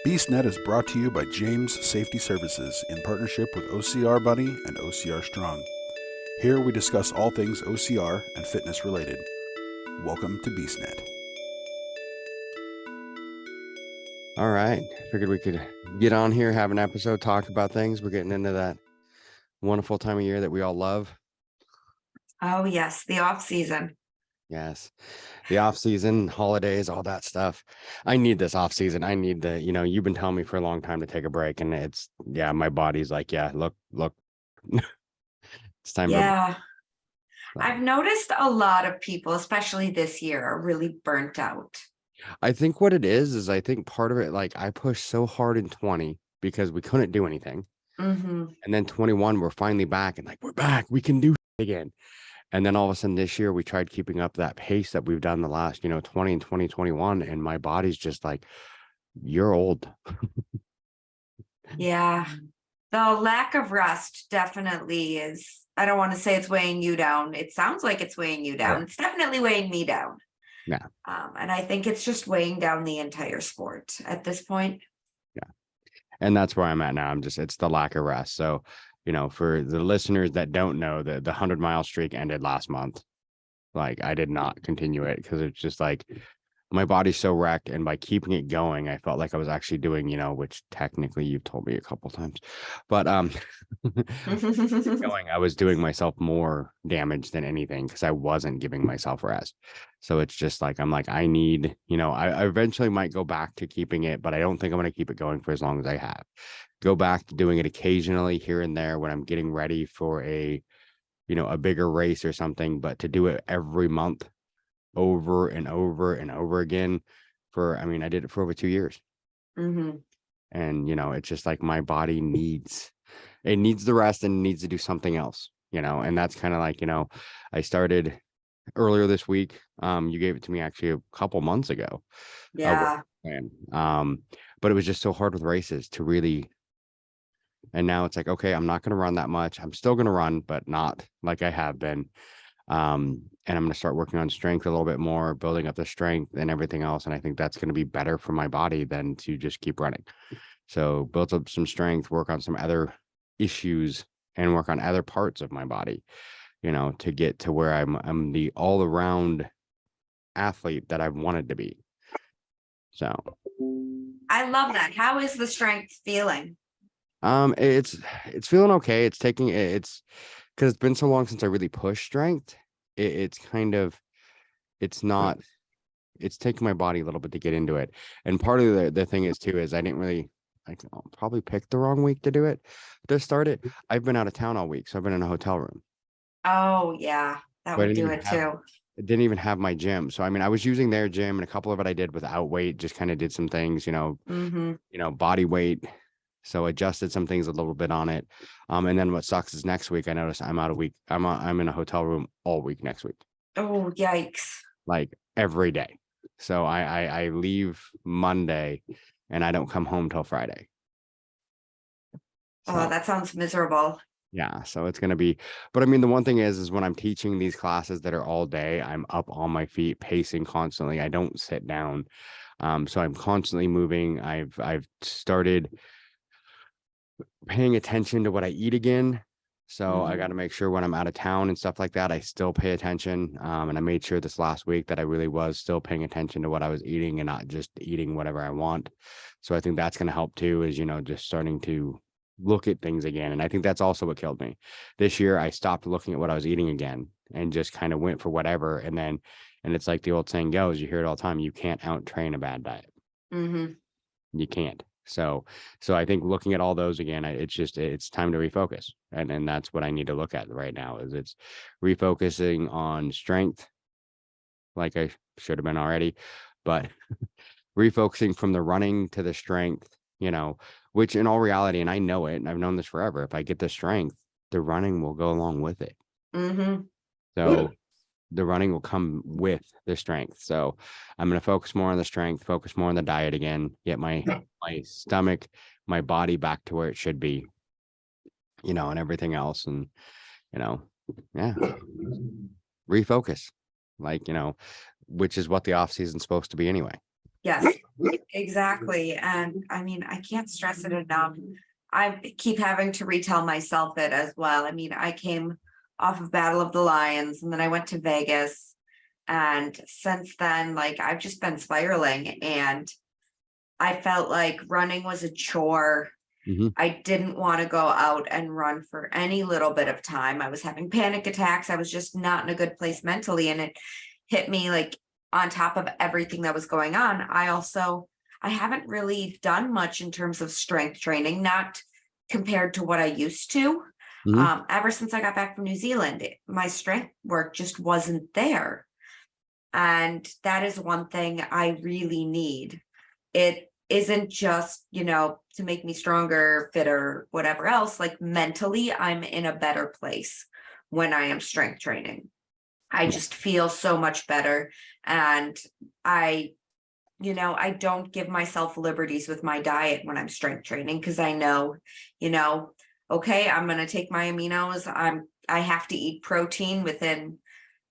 BeastNet is brought to you by James Safety Services in partnership with OCR Buddy and OCR Strong. Here we discuss all things OCR and fitness related. Welcome to BeastNet. All right. Figured we could get on here, have an episode, talk about things. We're getting into that wonderful time of year that we all love. Oh, yes. The off season. Yes. The off season, holidays, all that stuff. I need this off season. I need you've been telling me for a long time to take a break, and my body's like, look, it's time. Yeah. I've noticed a lot of people, especially this year, are really burnt out. I think what it is I think part of it, like I pushed so hard in 20 because we couldn't do anything. Mm-hmm. And then 21, we're finally back and like, we're back, we can do it again. And then all of a sudden this year, we tried keeping up that pace that we've done the last, 20 and 2021. And my body's just like, you're old. Yeah. The lack of rest definitely is, I don't want to say it's weighing you down. It sounds like it's weighing you down. It's definitely weighing me down. Yeah. And I think it's just weighing down the entire sport at this point. Yeah. And that's where I'm at now. It's the lack of rest. So, for the listeners that don't know, the 100-mile streak ended last month. Like I did not continue it because it's just like my body's so wrecked. And by keeping it going, I felt like I was actually doing, which technically you've told me a couple times, but going, I was doing myself more damage than anything because I wasn't giving myself rest. So it's just like, I'm like, I need, I eventually might go back to keeping it, but I don't think I'm going to keep it going for as long as I have. Go back to doing it occasionally here and there when I'm getting ready for a bigger race or something, but to do it every month over and over and over again I did it for over 2 years. Mm-hmm. And, it's just like my body needs the rest and needs to do something else, and that's kind of like, I started earlier this week. You gave it to me actually a couple months ago. Yeah. But it was just so hard with races to really, and now it's like, okay, I'm not going to run that much. I'm still going to run, but not like I have been. And I'm going to start working on strength a little bit more, building up the strength and everything else. And I think that's going to be better for my body than to just keep running. So build up some strength, work on some other issues and work on other parts of my body, to get to where I'm the all around athlete that I've wanted to be. So I love that. How is the strength feeling? It's feeling okay. It's because it's been so long since I really pushed strength. It's taking my body a little bit to get into it. And part of the thing is too, is I didn't really, I'll probably pick the wrong week to do it, to start it. I've been out of town all week. So I've been in a hotel room. Oh yeah. That would do it too. I didn't even have my gym. So, I was using their gym and a couple of it I did without weight, just kind of did some things, Mm-hmm. Body weight. So adjusted some things a little bit on it. And then what sucks is next week, I noticed I'm out a week. I'm in a hotel room all week next week. Oh, yikes. Like every day. So I leave Monday and I don't come home till Friday. Oh, that sounds miserable. Yeah. So it's going to be, but the one thing is when I'm teaching these classes that are all day, I'm up on my feet, pacing constantly. I don't sit down. So I'm constantly moving. I've started paying attention to what I eat again. So I got to make sure when I'm out of town and stuff like that, I still pay attention. And I made sure this last week that I really was still paying attention to what I was eating and not just eating whatever I want. So I think that's going to help too, is, just starting to look at things again. And I think that's also what killed me. This year, I stopped looking at what I was eating again and just kind of went for whatever. And it's like the old saying goes, you hear it all the time, you can't out train a bad diet. Mm-hmm. You can't. So I think looking at all those again, it's time to refocus. And that's what I need to look at right now, is it's refocusing on strength, like I should have been already, but refocusing from the running to the strength, which in all reality, and I know it, and I've known this forever, if I get the strength, the running will go along with it. Mm-hmm. So the running will come with the strength. So I'm going to focus more on the strength, focus more on the diet again, get my stomach, my body back to where it should be, and everything else. And, refocus, which is what the off season's supposed to be anyway. Yes, exactly. And I mean, I can't stress it enough. I keep having to retell myself it as well. I mean, I came off of Battle of the Lions and then I went to Vegas. And since then, like I've just been spiraling and I felt like running was a chore. Mhm. I didn't want to go out and run for any little bit of time. I was having panic attacks. I was just not in a good place mentally. And it hit me like on top of everything that was going on. I haven't really done much in terms of strength training, not compared to what I used to. Mhm. Ever since I got back from New Zealand, my strength work just wasn't there. And that is one thing I really need. It isn't just, to make me stronger, fitter, whatever else. Like mentally, I'm in a better place when I am strength training. I just feel so much better. And I, I don't give myself liberties with my diet when I'm strength training because I know, you know, okay, I'm going to take my aminos. I have to eat protein within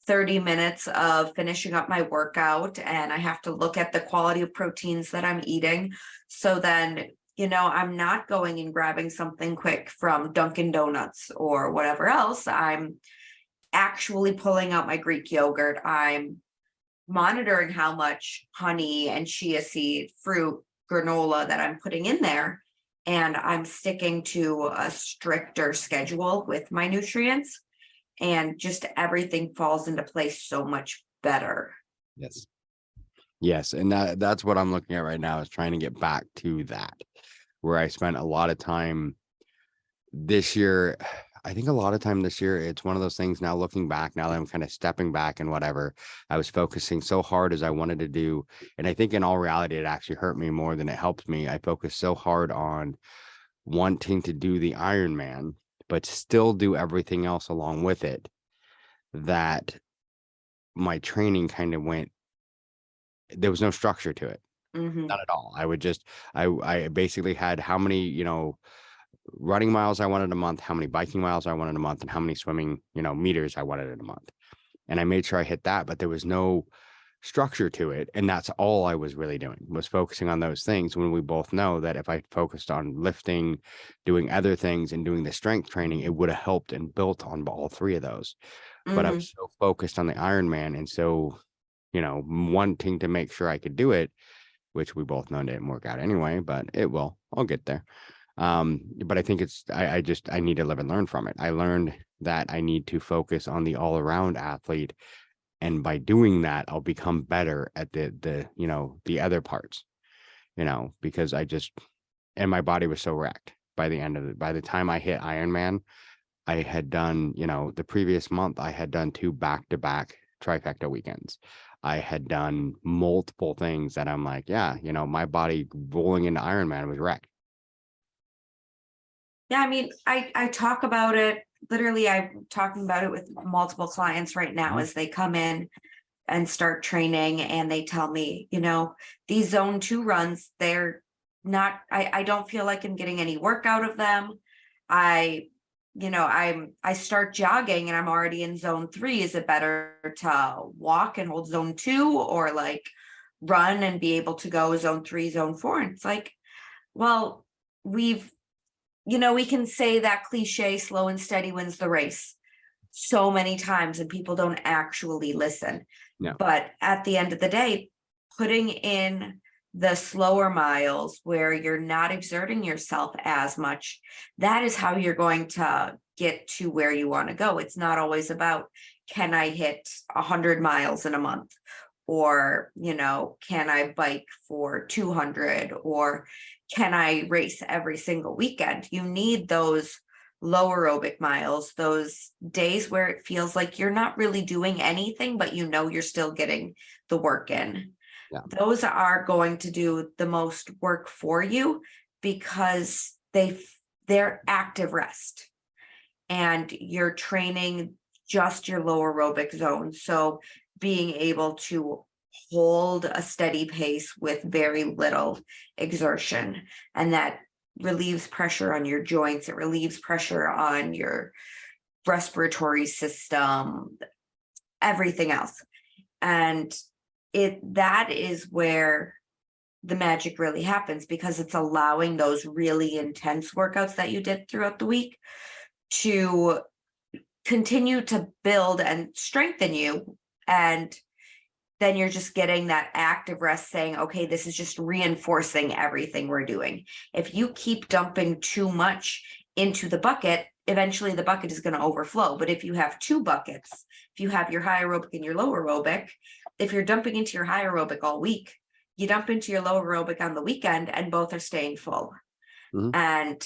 30 minutes of finishing up my workout, and I have to look at the quality of proteins that I'm eating. So then, I'm not going and grabbing something quick from Dunkin' Donuts or whatever else. I'm actually pulling out my Greek yogurt. I'm monitoring how much honey and chia seed, fruit, granola that I'm putting in there. And I'm sticking to a stricter schedule with my nutrients, and just everything falls into place so much better. Yes. Yes. And that's what I'm looking at right now, is trying to get back to that, where I spent a lot of time this year. I think a lot of time this year, it's one of those things now looking back, now that I'm kind of stepping back and whatever, I was focusing so hard as I wanted to do. And I think in all reality, it actually hurt me more than it helped me. I focused so hard on wanting to do the Ironman, but still do everything else along with it, that my training kind of went, there was no structure to it. Mhm. Not at all. I would just, I basically had how many, running miles I wanted a month, how many biking miles I wanted a month, and how many swimming, meters I wanted in a month. And I made sure I hit that, but there was no structure to it. And that's all I was really doing, was focusing on those things, when we both know that if I focused on lifting, doing other things, and doing the strength training, it would have helped and built on all three of those. But I Mhm. was so focused on the Ironman, and so, wanting to make sure I could do it, which we both know didn't work out anyway, but it will. I'll get there. But I think I need to live and learn from it. I learned that I need to focus on the all around athlete. And by doing that, I'll become better at the other parts, because and my body was so wrecked by the end of it. By the time I hit Ironman, I had done, the previous month, I had done 2 back-to-back trifecta weekends. I had done multiple things that I'm like, yeah, my body rolling into Ironman was wrecked. Yeah, I mean, I talk about it. Literally, I'm talking about it with multiple clients right now Mhm. as they come in and start training, and they tell me, these zone 2 runs, they're not, I don't feel like I'm getting any work out of them. I, I start jogging and I'm already in zone 3. Is it better to walk and hold zone 2, or like run and be able to go zone 3, zone 4? And it's like, well, we've, we can say that cliche, slow and steady wins the race, so many times, and people don't actually listen. Yeah. But at the end of the day, putting in the slower miles where you're not exerting yourself as much, that is how you're going to get to where you want to go. It's not always about, can I hit 100 miles in a month? Or, can I bike for 200? Or can I race every single weekend? You need those low aerobic miles, those days where it feels like you're not really doing anything, but you're still getting the work in. Yeah. Those are going to do the most work for you because they're active rest, and you're training just your low aerobic zone. So being able to hold a steady pace with very little exertion, and that relieves pressure on your joints, it relieves pressure on your respiratory system, everything else. And that is where the magic really happens, because it's allowing those really intense workouts that you did throughout the week to continue to build and strengthen you. And then you're just getting that active rest saying, okay, this is just reinforcing everything we're doing. If you keep dumping too much into the bucket, eventually the bucket is going to overflow. But if you have two buckets, if you have your high aerobic and your low aerobic, if you're dumping into your high aerobic all week, you dump into your low aerobic on the weekend, and both are staying full. Mhm. And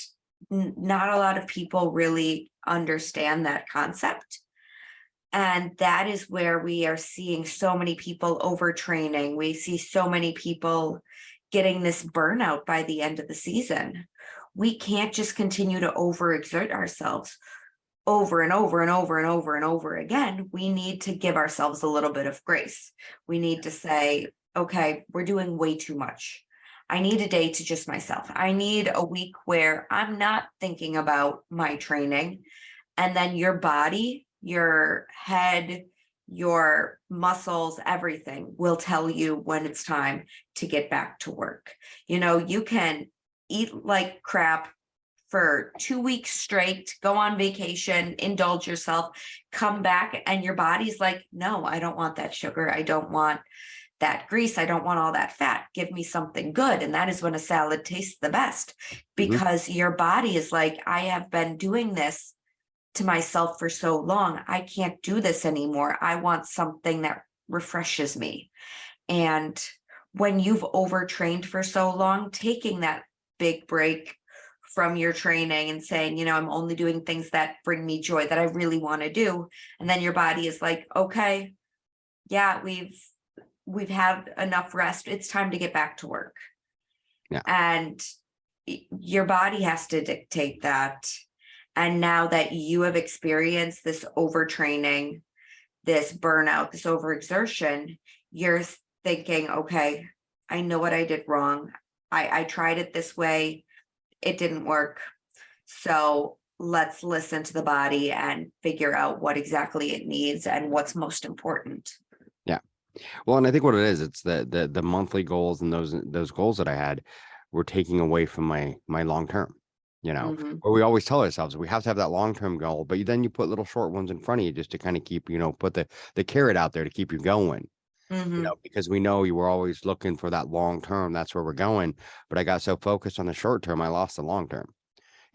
not a lot of people really understand that concept. And that is where we are seeing so many people overtraining. We see so many people getting this burnout by the end of the season. We can't just continue to overexert ourselves over and over and over and over and over again. We need to give ourselves a little bit of grace. We need to say, okay, we're doing way too much. I need a day to just myself. I need a week where I'm not thinking about my training. And then your body, your head, your muscles, everything will tell you when it's time to get back to work. You can eat like crap for 2 weeks straight, go on vacation, indulge yourself, come back, and your body's like, no, I don't want that sugar. I don't want that grease. I don't want all that fat. Give me something good. And that is when a salad tastes the best, because your body is like, I have been doing this to myself for so long. I can't do this anymore. I want something that refreshes me. And when you've overtrained for so long, taking that big break from your training and saying, I'm only doing things that bring me joy, that I really want to do. And then your body is like, okay, yeah, we've had enough rest. It's time to get back to work. Yeah. And your body has to dictate that. And now that you have experienced this overtraining, this burnout, this overexertion, you're thinking, okay, I know what I did wrong. I tried it this way. It didn't work. So let's listen to the body and figure out what exactly it needs and what's most important. Yeah. Well, and I think what it is, it's the monthly goals and those goals that I had were taking away from my long term, Mhm. where we always tell ourselves we have to have that long term goal, but then you put little short ones in front of you just to kind of keep, put the carrot out there to keep you going. Mhm. Because we know you were always looking for that long term. That's where we're going. But I got so focused on the short term, I lost the long term.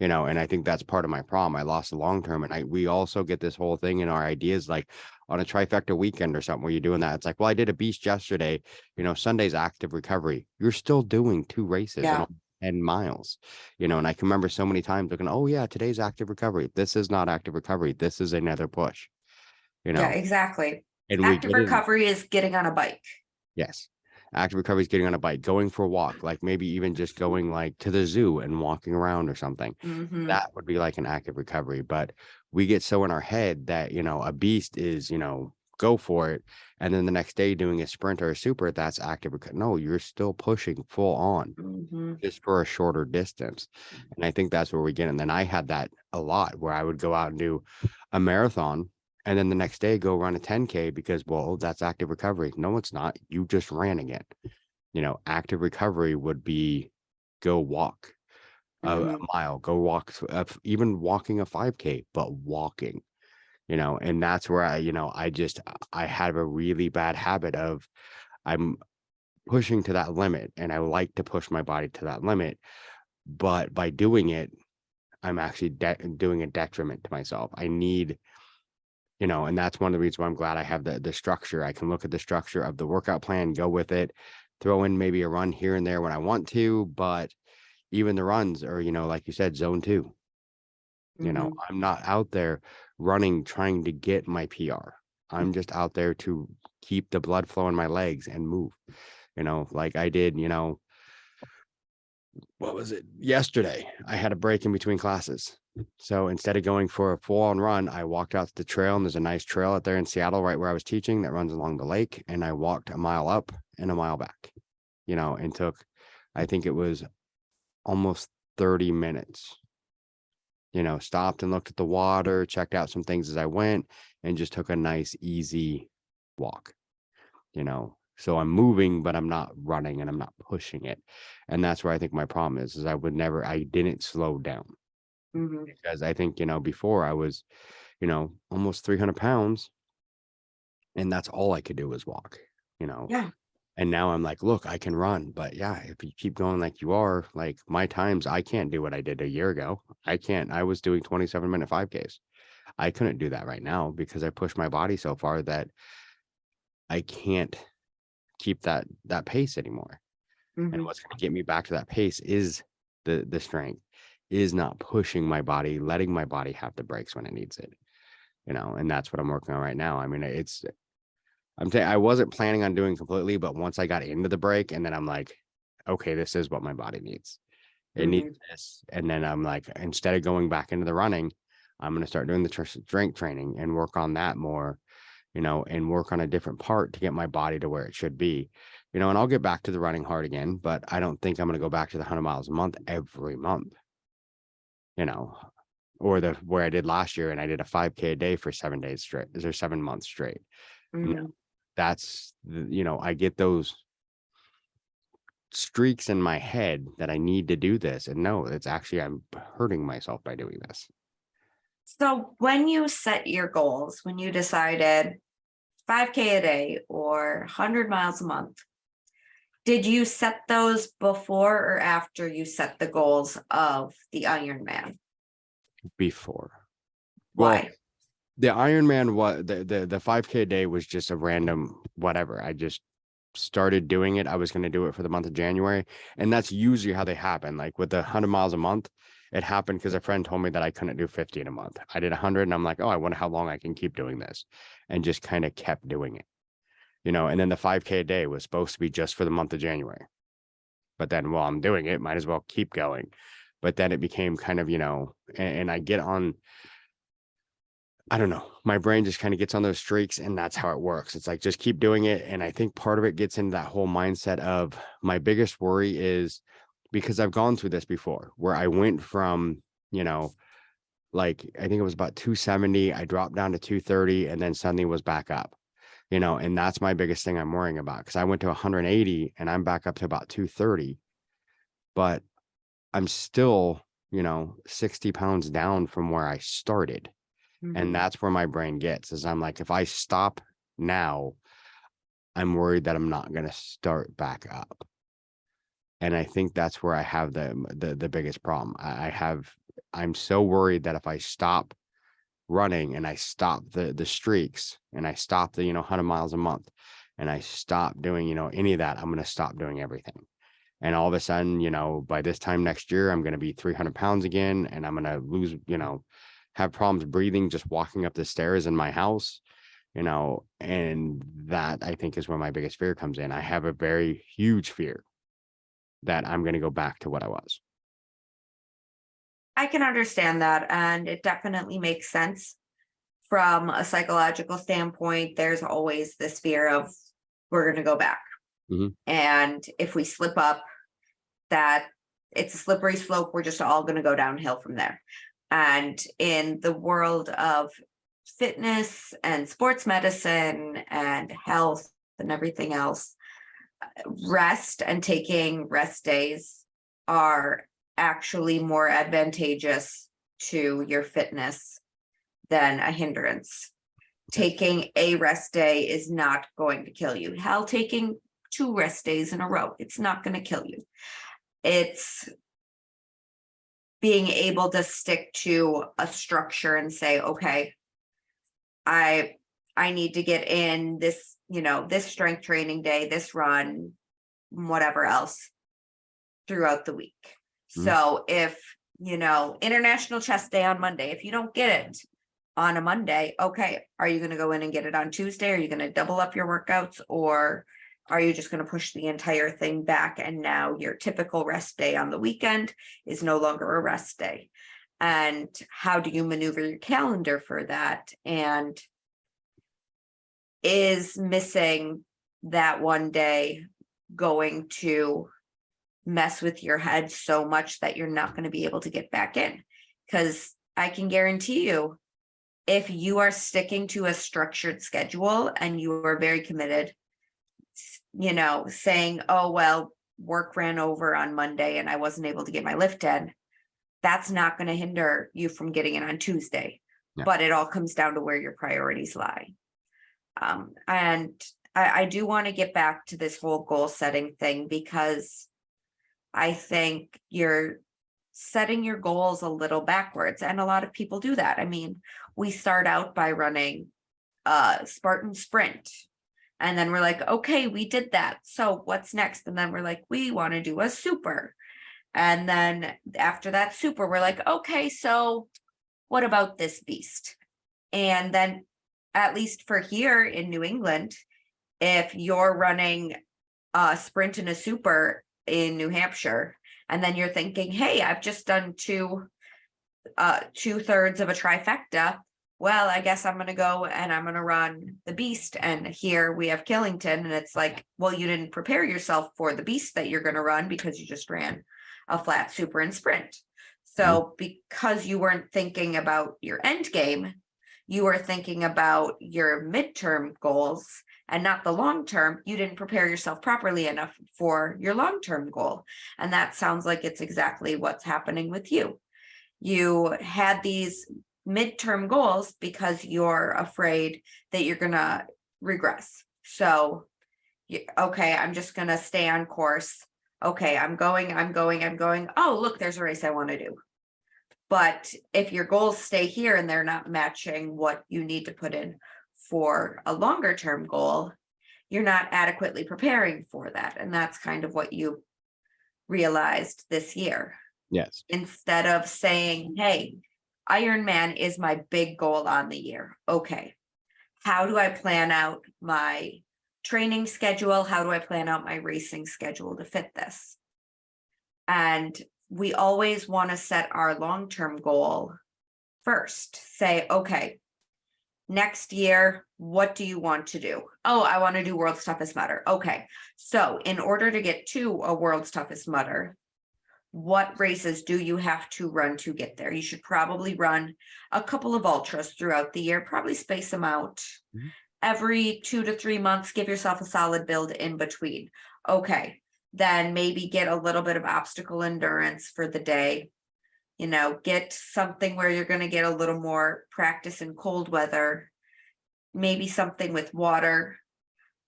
And I think that's part of my problem. I lost the long term, and we also get this whole thing in our ideas, like on a trifecta weekend or something where you're doing that. It's like, well, I did a beast yesterday. Sunday's active recovery. You're still doing 2 races Yeah. and 10 miles. And I can remember so many times looking, oh yeah, today's active recovery. This is not active recovery. This is another push. Yeah, exactly. And we Active get it. recovery is getting on a bike. Yes. Active recovery is getting on a bike, going for a walk, like maybe even just going like to the zoo and walking around or something. Mhm. That would be like an active recovery. But we get so in our head that, a beast is, go for it. And then the next day doing a sprint or a super, that's active recovery. No, you're still pushing full on Mhm. just for a shorter distance. And I think that's where we get. And then I had that a lot where I would go out and do a marathon and then the next day go run a 10K because, well, that's active recovery. No, it's not. You just ran again. Active recovery would be go walk a Mhm. mile, go walk, even walking a 5K, but walking, and that's where I have a really bad habit of I'm pushing to that limit, and I like to push my body to that limit. But by doing it, I'm actually doing a detriment to myself. I need, and that's one of the reasons why I'm glad I have the structure. I can look at the structure of the workout plan, go with it, throw in maybe a run here and there when I want to, but even the runs are, like you said, zone 2. Mhm. I'm not out there running trying to get my PR. I'm just out there to keep the blood flow in my legs and move, like I did, what was it? Yesterday, I had a break in between classes. So instead of going for a full on run, I walked out to the trail, and there's a nice trail out there in Seattle, right where I was teaching, that runs along the lake. And I walked a mile up and a mile back, and took, I think it was almost 30 minutes, stopped and looked at the water, checked out some things as I went, and just took a nice, easy walk, So I'm moving, but I'm not running and I'm not pushing it. And that's where I think my problem is I didn't slow down, Mhm. because I think, before I was, almost 300 pounds, and that's all I could do was walk, you know. Yeah. And now I'm like, look, I can run, but yeah, if you keep going like you are, like my times, I can't do what I did a year ago. I was doing 27-minute 5Ks. I couldn't do that right now because I pushed my body so far that I can't keep that pace anymore. And Mhm. what's going to get me back to that pace is the strength, is not pushing my body, letting my body have the breaks when it needs it, and that's what I'm working on right now. I mean, I wasn't planning on doing completely, but once I got into the break, and then I'm like, okay, this is what my body needs. It needs Mhm. this. And then I'm like, instead of going back into the running, I'm going to start doing the strength training and work on that more, and work on a different part to get my body to where it should be, and I'll get back to the running hard again, but I don't think I'm going to go back to the 100 miles a month every month, you know, or where I did last year and I did a 5K a day for 7 days straight, or 7 months straight. No, Mhm. I get those streaks in my head that I need to do this. And no, it's actually, I'm hurting myself by doing this. So when you set your goals, when you decided 5K a day or 100 miles a month, did you set those before or after you set the goals of the Ironman? Before. Well, Why? the Ironman, the 5K a day was just a random whatever. I just started doing it. I was going to do it for the month of January. And that's usually how they happen. Like with the 100 miles a month, it happened because a friend told me that I couldn't do 50 in a month. I did 100 and I'm like, oh, I wonder how long I can keep doing this, and just kind of kept doing it, and then the 5K a day was supposed to be just for the month of January. But then while I'm doing it, might as well keep going. But then it became kind of, and I get on, I don't know, my brain just kind of gets on those streaks, and that's how it works. It's like, just keep doing it. And I think part of it gets into that whole mindset of, my biggest worry is, because I've gone through this before where I went from, like, I think it was about 270, I dropped down to 230 and then suddenly was back up, and that's my biggest thing I'm worrying about, because I went to 180 and I'm back up to about 230, but I'm still, 60 pounds down from where I started. And Mhm. that's where my brain gets, is I'm like, if I stop now, I'm worried that I'm not going to start back up. And I think that's where I have the biggest problem. I'm so worried that if I stop running and I stop the streaks and I stop the, 100 miles a month and I stop doing, any of that, I'm going to stop doing everything. And all of a sudden, by this time next year, I'm going to be 300 pounds again, and I'm going to lose, have problems breathing just walking up the stairs in my house, and that, I think, is where my biggest fear comes in. I have a very huge fear that I'm going to go back to what I was. I can understand that, and it definitely makes sense from a psychological standpoint. There's always this fear of, we're going to go back. Mhm. And if we slip up, that it's a slippery slope. We're just all going to go downhill from there. And in the world of fitness and sports medicine and health and everything else, rest and taking rest days are actually more advantageous to your fitness than a hindrance. Yes. Taking a rest day is not going to kill you. Hell, taking 2 rest days in a row, it's not going to kill you. It's being able to stick to a structure and say, okay, I need to get in this, this strength training day, this run, whatever else throughout the week. Mhm. So if, International Chest Day on Monday, if you don't get it on a Monday, okay, are you going to go in and get it on Tuesday? Are you going to double up your workouts, or are you just going to push the entire thing back? And now your typical rest day on the weekend is no longer a rest day. And how do you maneuver your calendar for that? And is missing that one day going to mess with your head so much that you're not going to be able to get back in? Because I can guarantee you, if you are sticking to a structured schedule and you are very committed, saying, oh, well, work ran over on Monday and I wasn't able to get my lift in, that's not going to hinder you from getting it on Tuesday. Yeah. But it all comes down to where your priorities lie. And I do want to get back to this whole goal setting thing, because I think you're setting your goals a little backwards. And a lot of people do that. I mean, we start out by running a Spartan sprint. And then we're like, okay, we did that. So what's next? And then we're like, we want to do a super. And then after that super, we're like, okay, so what about this beast? And then, at least for here in New England, if you're running a sprint and a super in New Hampshire, and then you're thinking, hey, I've just done 2/3 of a trifecta. Well, I guess I'm going to go and I'm going to run the beast. And here we have Killington. And it's like, well, you didn't prepare yourself for the beast that you're going to run because you just ran a flat super and sprint. So because you weren't thinking about your end game, you were thinking about your midterm goals and not the long term, you didn't prepare yourself properly enough for your long-term goal. And that sounds like it's exactly what's happening with you. You had these midterm goals because you're afraid that you're going to regress. So, okay, I'm just going to stay on course. Okay, I'm going. Oh, look, there's a race I want to do. But if your goals stay here and they're not matching what you need to put in for a longer term goal, you're not adequately preparing for that. And that's kind of what you realized this year. Yes. Instead of saying, hey, Ironman is my big goal on the year. Okay, how do I plan out my training schedule? How do I plan out my racing schedule to fit this? And we always want to set our long-term goal first. Say, okay, next year, what do you want to do? Oh, I want to do World's Toughest Mudder. Okay, so in order to get to a World's Toughest Mudder, what races do you have to run to get there? You should probably run a couple of ultras throughout the year, probably space them out. Every 2 to 3 months, give yourself a solid build in between. Okay, then maybe get a little bit of obstacle endurance for the day. Get something where you're going to get a little more practice in cold weather, maybe something with water,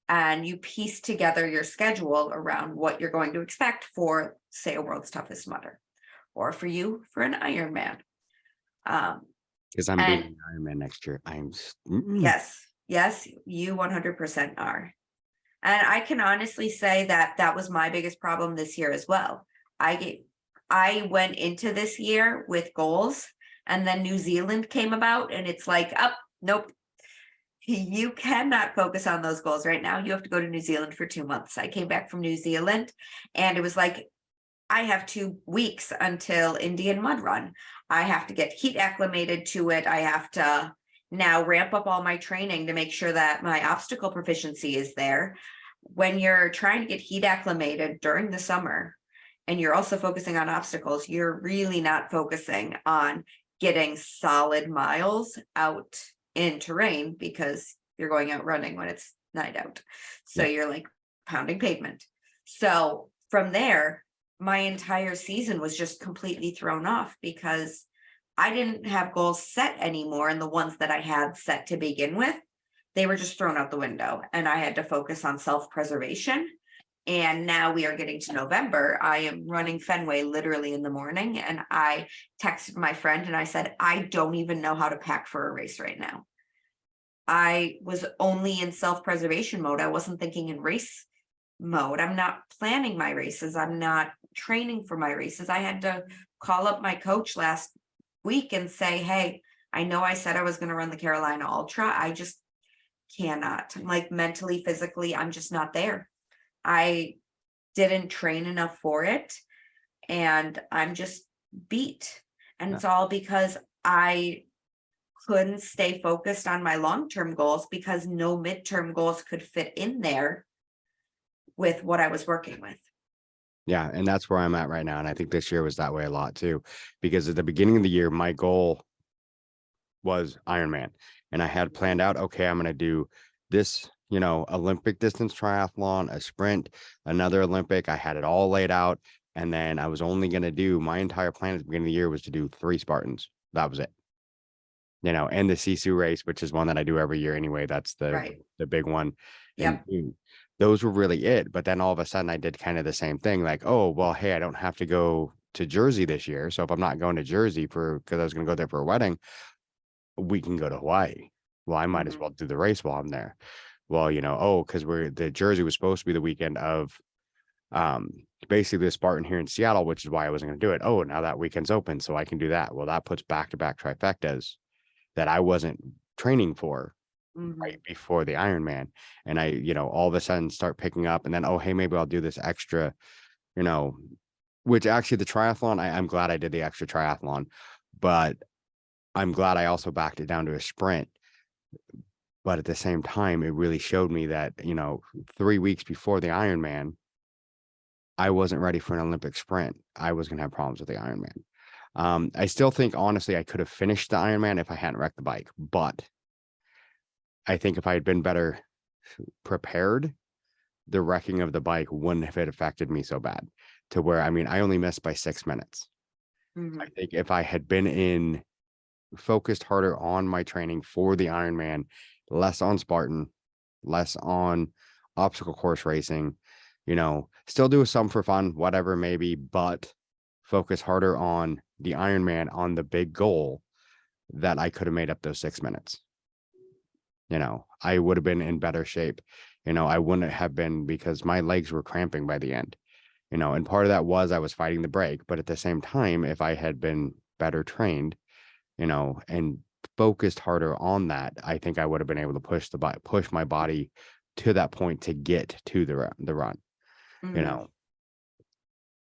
and you piece together your schedule around what you're going to expect for, say, a World's Toughest Mudder, or for you, for an Ironman. Because I'm doing an Ironman next year. Yes, you 100% are. And I can honestly say that was my biggest problem this year as well. I went into this year with goals, and then New Zealand came about, and it's like, nope. You cannot focus on those goals right now. You have to go to New Zealand for 2 months. I came back from New Zealand, and it was like, I have 2 weeks until Indian Mud Run. I have to get heat acclimated to it. I have to now ramp up all my training to make sure that my obstacle proficiency is there. When you're trying to get heat acclimated during the summer, and you're also focusing on obstacles, you're really not focusing on getting solid miles out in terrain, because you're going out running when it's night out. So you're like pounding pavement. So from there, my entire season was just completely thrown off, because I didn't have goals set anymore. And the ones that I had set to begin with, they were just thrown out the window, and I had to focus on self-preservation. And now we are getting to November. I am running Fenway literally in the morning. And I texted my friend and I said, I don't even know how to pack for a race right now. I was only in self-preservation mode. I wasn't thinking in race mode. I'm not planning my races. I'm not training for my races. I had to call up my coach last week and say, hey, I know I said I was going to run the Carolina Ultra. I just cannot. Like, mentally, physically, I'm just not there. I didn't train enough for it, and I'm just beat. And it's all because I couldn't stay focused on my long-term goals, because no midterm goals could fit in there with what I was working with. Yeah. And that's where I'm at right now. And I think this year was that way a lot too, because at the beginning of the year, my goal was Ironman, and I had planned out, okay, I'm going to do this Olympic distance triathlon, a sprint, another Olympic. I had it all laid out. And then I was only going to do my entire plan at the beginning of the year was to do 3 Spartans. That was it. And the Sisu race, which is one that I do every year anyway. That's Right. the big one. And Yep. those were really it. But then all of a sudden I did kind of the same thing. Like, oh, well, hey, I don't have to go to Jersey this year. So if I'm not going to Jersey because I was going to go there for a wedding, we can go to Hawaii. Well, I might as well do the race while I'm there. Well, because the Jersey was supposed to be the weekend of basically the Spartan here in Seattle, which is why I wasn't going to do it. Oh, now that weekend's open, so I can do that. Well, that puts back-to-back trifectas that I wasn't training for right before the Ironman. And I, all of a sudden start picking up and then, oh, hey, maybe I'll do this extra, which actually the triathlon, I'm glad I did the extra triathlon, but I'm glad I also backed it down to a sprint. But at the same time, it really showed me that, 3 weeks before the Ironman, I wasn't ready for an Olympic sprint. I was going to have problems with the Ironman. I still think, honestly, I could have finished the Ironman if I hadn't wrecked the bike. But I think if I had been better prepared, the wrecking of the bike wouldn't have affected me so bad to where, I only missed by 6 minutes. I think if I had been focused harder on my training for the Ironman, less on Spartan, less on obstacle course racing, still do some for fun, whatever maybe, but focus harder on the Ironman, on the big goal, that I could have made up those 6 minutes. I would have been in better shape. I wouldn't have been, because my legs were cramping by the end, and part of that was I was fighting the break. But at the same time, if I had been better trained, and focused harder on that, I think I would have been able to push my body to that point to get to the run.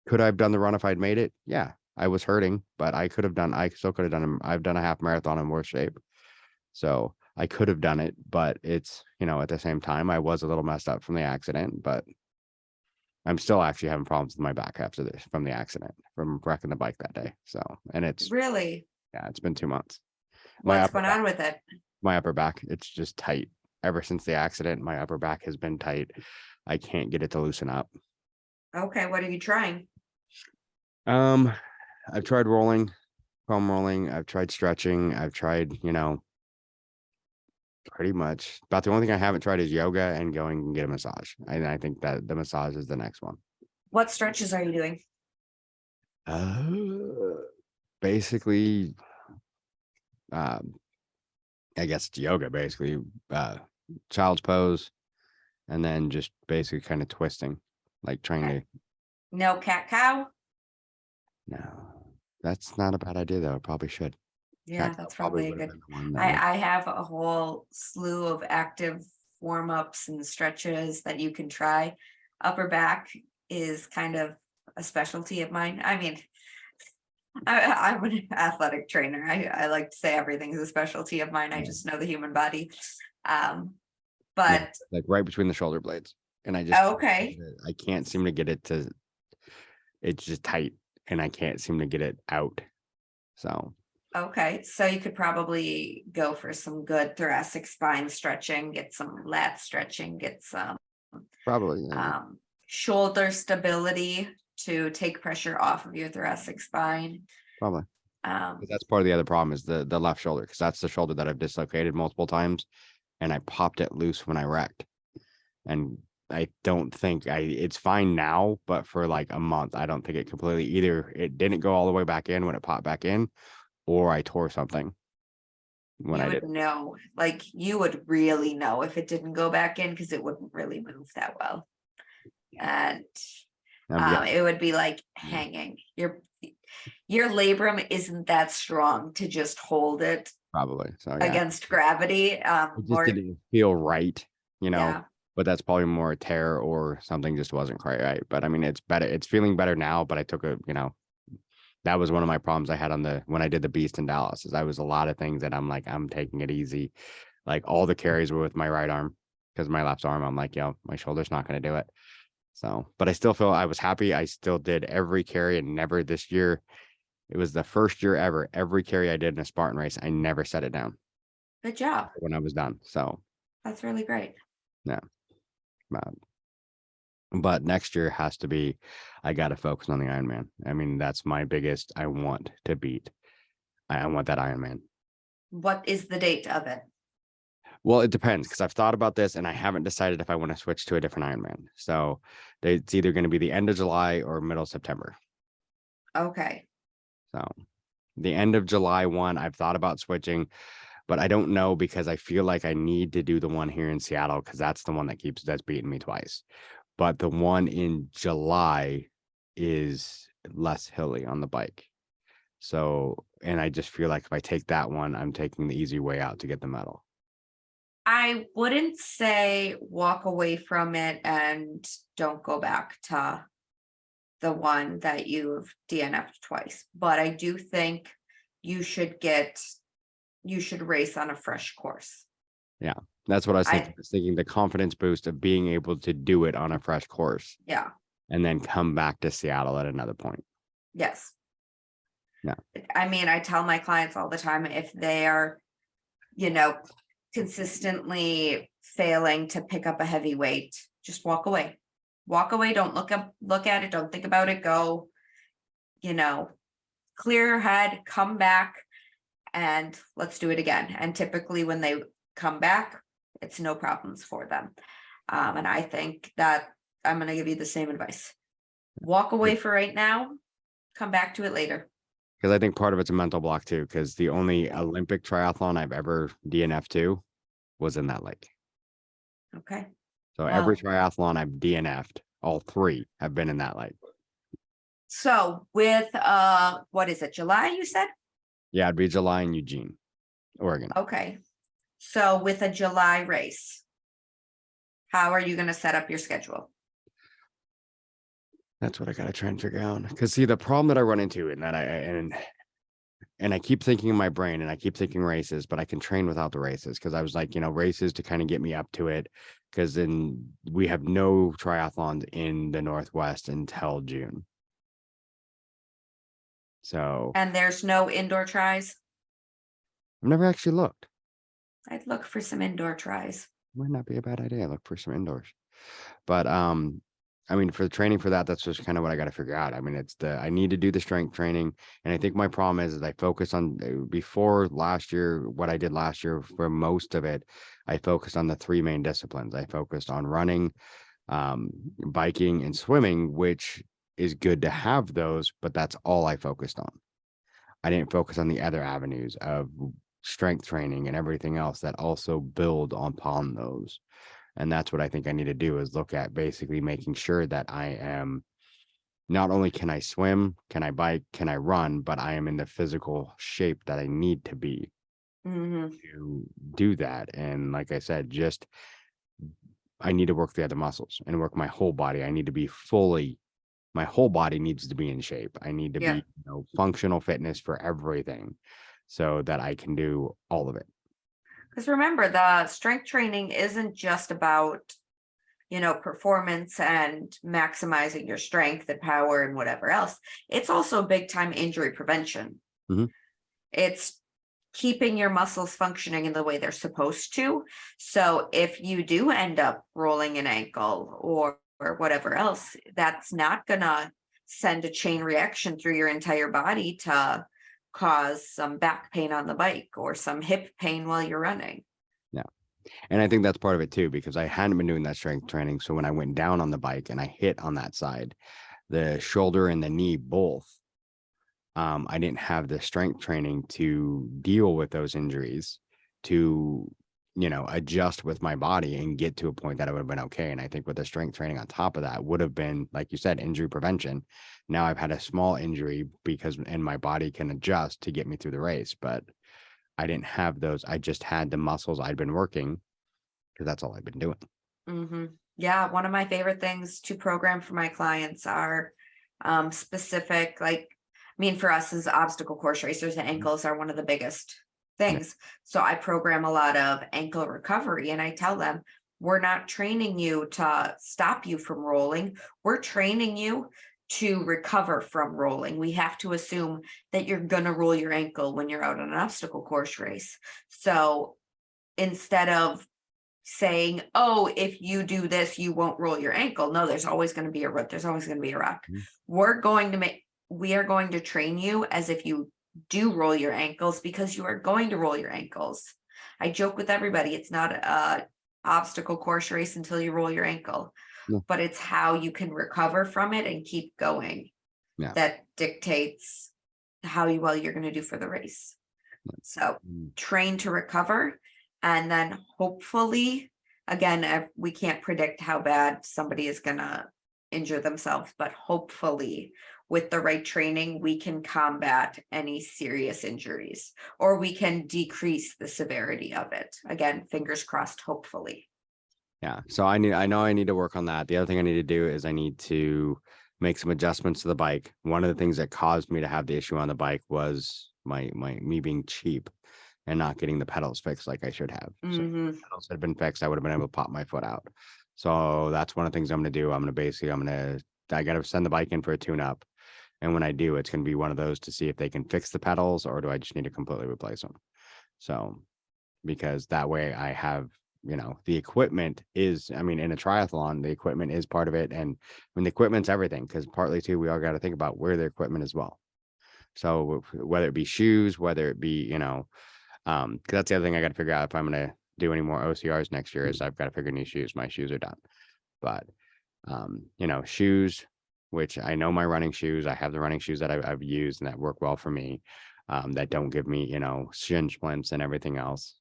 Could I have done the run if I'd made it? Yeah, I was hurting, but I still could have done. I've done a half marathon in worse shape. So I could have done it, but it's, at the same time, I was a little messed up from the accident, but I'm still actually having problems with my back after this from the accident, from wrecking the bike that day. So, and it's Really? it's been 2 months. What's going on with it? My upper back, it's just tight. Ever since the accident, my upper back has been tight. I can't get it to loosen up. Okay, what are you trying? I've tried rolling, foam rolling. I've tried stretching. I've tried, pretty much about the only thing I haven't tried is yoga and going and get a massage. And I think that the massage is the next one. What stretches are you doing? Basically, I guess it's yoga, basically, child's pose, and then just basically kind of twisting, like trying to. No cat cow? No, that's not a bad idea though. I probably should. Yeah, that's probably a would have good. been the one that would- I have a whole slew of active warm-ups and stretches that you can try. Upper back is kind of a specialty of mine. I'm an athletic trainer. I like to say everything is a specialty of mine. I just know the human body. But like right between the shoulder blades, and I just okay. I can't seem to get it to. It's just tight, and I can't seem to get it out. So. Okay, so you could probably go for some good thoracic spine stretching, get some lat stretching, get some Probably, yeah. Shoulder stability to take pressure off of your thoracic spine. Probably. That's part of the other problem is the left shoulder, because that's the shoulder that I've dislocated multiple times, and I popped it loose when I wrecked. And I don't think it's fine now, but for like a month, I don't think it completely, either it didn't go all the way back in when it popped back in, or I tore something when I did. Know, like you would really know if it didn't go back in, because it wouldn't really move that well. And it would be like hanging. Your labrum isn't that strong to just hold it Probably. So against gravity. It just didn't feel right, Yeah. but that's probably more a tear or something just wasn't quite right. But it's better. It's feeling better now, but I took that was one of my problems I had when I did the beast in Dallas, is I was a lot of things that I'm like, I'm taking it easy. Like all the carries were with my right arm, because my left arm, I'm like, my shoulder's not going to do it. So, but I still feel I was happy. I still did every carry, and never this year. It was the first year ever. Every carry I did in a Spartan race, I never set it down. Good job. When I was done. So that's really great. Yeah. But next year has to be, I got to focus on the Ironman. I mean, that's my biggest, I want to beat. I want that Ironman. What is the date of it? Well, it depends because I've thought about this and I haven't decided if I want to switch to a different Ironman. So it's either going to be the end of July or middle of September. Okay. So the end of July one, I've thought about switching, but I don't know because I feel like I need to do the one here in Seattle because that's the one that's beaten me twice. But the one in July is less hilly on the bike. So, and I just feel like if I take that one, I'm taking the easy way out to get the medal. I wouldn't say walk away from it and don't go back to the one that you've DNF'd twice, but I do think you should race on a fresh course. Yeah, that's what I was I- thinking. I was thinking the confidence boost of being able to do it on a fresh course Yeah, and then come back to Seattle at another point. yes. Yeah. I mean, I tell my clients all the time, if they are, consistently failing to pick up a heavy weight, just walk away. Walk away, don't look at it, don't think about it, go, clear your head, come back, and let's do it again. And typically when they come back, it's no problems for them. And I think that I'm going to give you the same advice. Walk away for right now, come back to it later. Because I think part of it's a mental block too, because the only Olympic triathlon I've ever DNF'd to was in that lake. Okay. So Wow. every triathlon I've DNF'd, all three have been in that lake. So with what is it, July, you said? Yeah, it'd be July in Eugene, Oregon. Okay. So with a July race, how are you going to set up your schedule? That's what I gotta try and figure out. Because see, the problem that I run into, and that I keep thinking in my brain, and I keep thinking races, but I can train without the races. Because I was like, races to kind of get me up to it. Because then we have no triathlons in the Northwest until June. So And there's no indoor tries? I've never actually looked. I'd look for some indoor tries. Might not be a bad idea. Look for some indoors. But I mean, for the training for that, that's just kind of what I got to figure out. I mean, I need to do the strength training. And I think my problem is I focus on before last year, what I did last year for most of it, I focused on the three main disciplines. I focused on running, biking, and swimming, which is good to have those, but that's all I focused on. I didn't focus on the other avenues of strength training and everything else that also build upon those. And that's what I think I need to do is look at basically making sure that I am not only can I swim, can I bike, can I run, but I am in the physical shape that I need to be to do that. And like I said, I need to work the other muscles and work my whole body. I need to be my whole body needs to be in shape. I need to be, functional fitness for everything so that I can do all of it. Because remember, the strength training isn't just about, performance and maximizing your strength and power and whatever else. It's also big time injury prevention. Mhm. It's keeping your muscles functioning in the way they're supposed to. So if you do end up rolling an ankle or whatever else, that's not gonna send a chain reaction through your entire body to cause some back pain on the bike or some hip pain while you're running. Yeah. And I think that's part of it too, because I hadn't been doing that strength training. So when I went down on the bike and I hit on that side, the shoulder and the knee both, I didn't have the strength training to deal with those injuries, to, adjust with my body and get to a point that it would have been okay. And I think with the strength training on top of that would have been, like you said, injury prevention. Now I've had a small injury and my body can adjust to get me through the race, but I didn't have those. I just had the muscles I'd been working because that's all I've been doing. Yeah, one of my favorite things to program for my clients are specific, for us as obstacle course racers, the ankles are one of the biggest things. So I program a lot of ankle recovery and I tell them, we're not training you to stop you from rolling. We're training you to recover from rolling. We have to assume that you're going to roll your ankle when you're out on an obstacle course race. So instead of saying, oh, if you do this, you won't roll your ankle. No, there's always going to be a root. There's always going to be a rock. Mhm. We are going to train you as if you do roll your ankles, because you are going to roll your ankles. I joke with everybody, it's not a obstacle course race until you roll your ankle, Yeah. but it's how you can recover from it and keep going Yeah. that dictates how well you're going to do for the race. So train to recover, and then hopefully, again, we can't predict how bad somebody is going to injure themselves, but hopefully with the right training, we can combat any serious injuries, or we can decrease the severity of it. Again, fingers crossed, hopefully. Yeah. So I know I need to work on that. The other thing I need to do is I need to make some adjustments to the bike. One of the things that caused me to have the issue on the bike was me being cheap and not getting the pedals fixed like I should have. So if the pedals had been fixed, I would have been able to pop my foot out. So that's one of the things I'm going to do. I got to send the bike in for a tune up. And when I do, it's going to be one of those to see if they can fix the pedals, or do I just need to completely replace them? So, because that way I have, the equipment is, in a triathlon, the equipment is part of it. And when the equipment's everything, because partly too, we all got to think about where the equipment as well. So whether it be shoes, whether it be, because that's the other thing I got to figure out if I'm going to do any more OCRs next year, is I've got to figure new shoes. My shoes are done. But, shoes, which I know my running shoes, I have the running shoes that I've used and that work well for me. That don't give me, shin splints and everything else.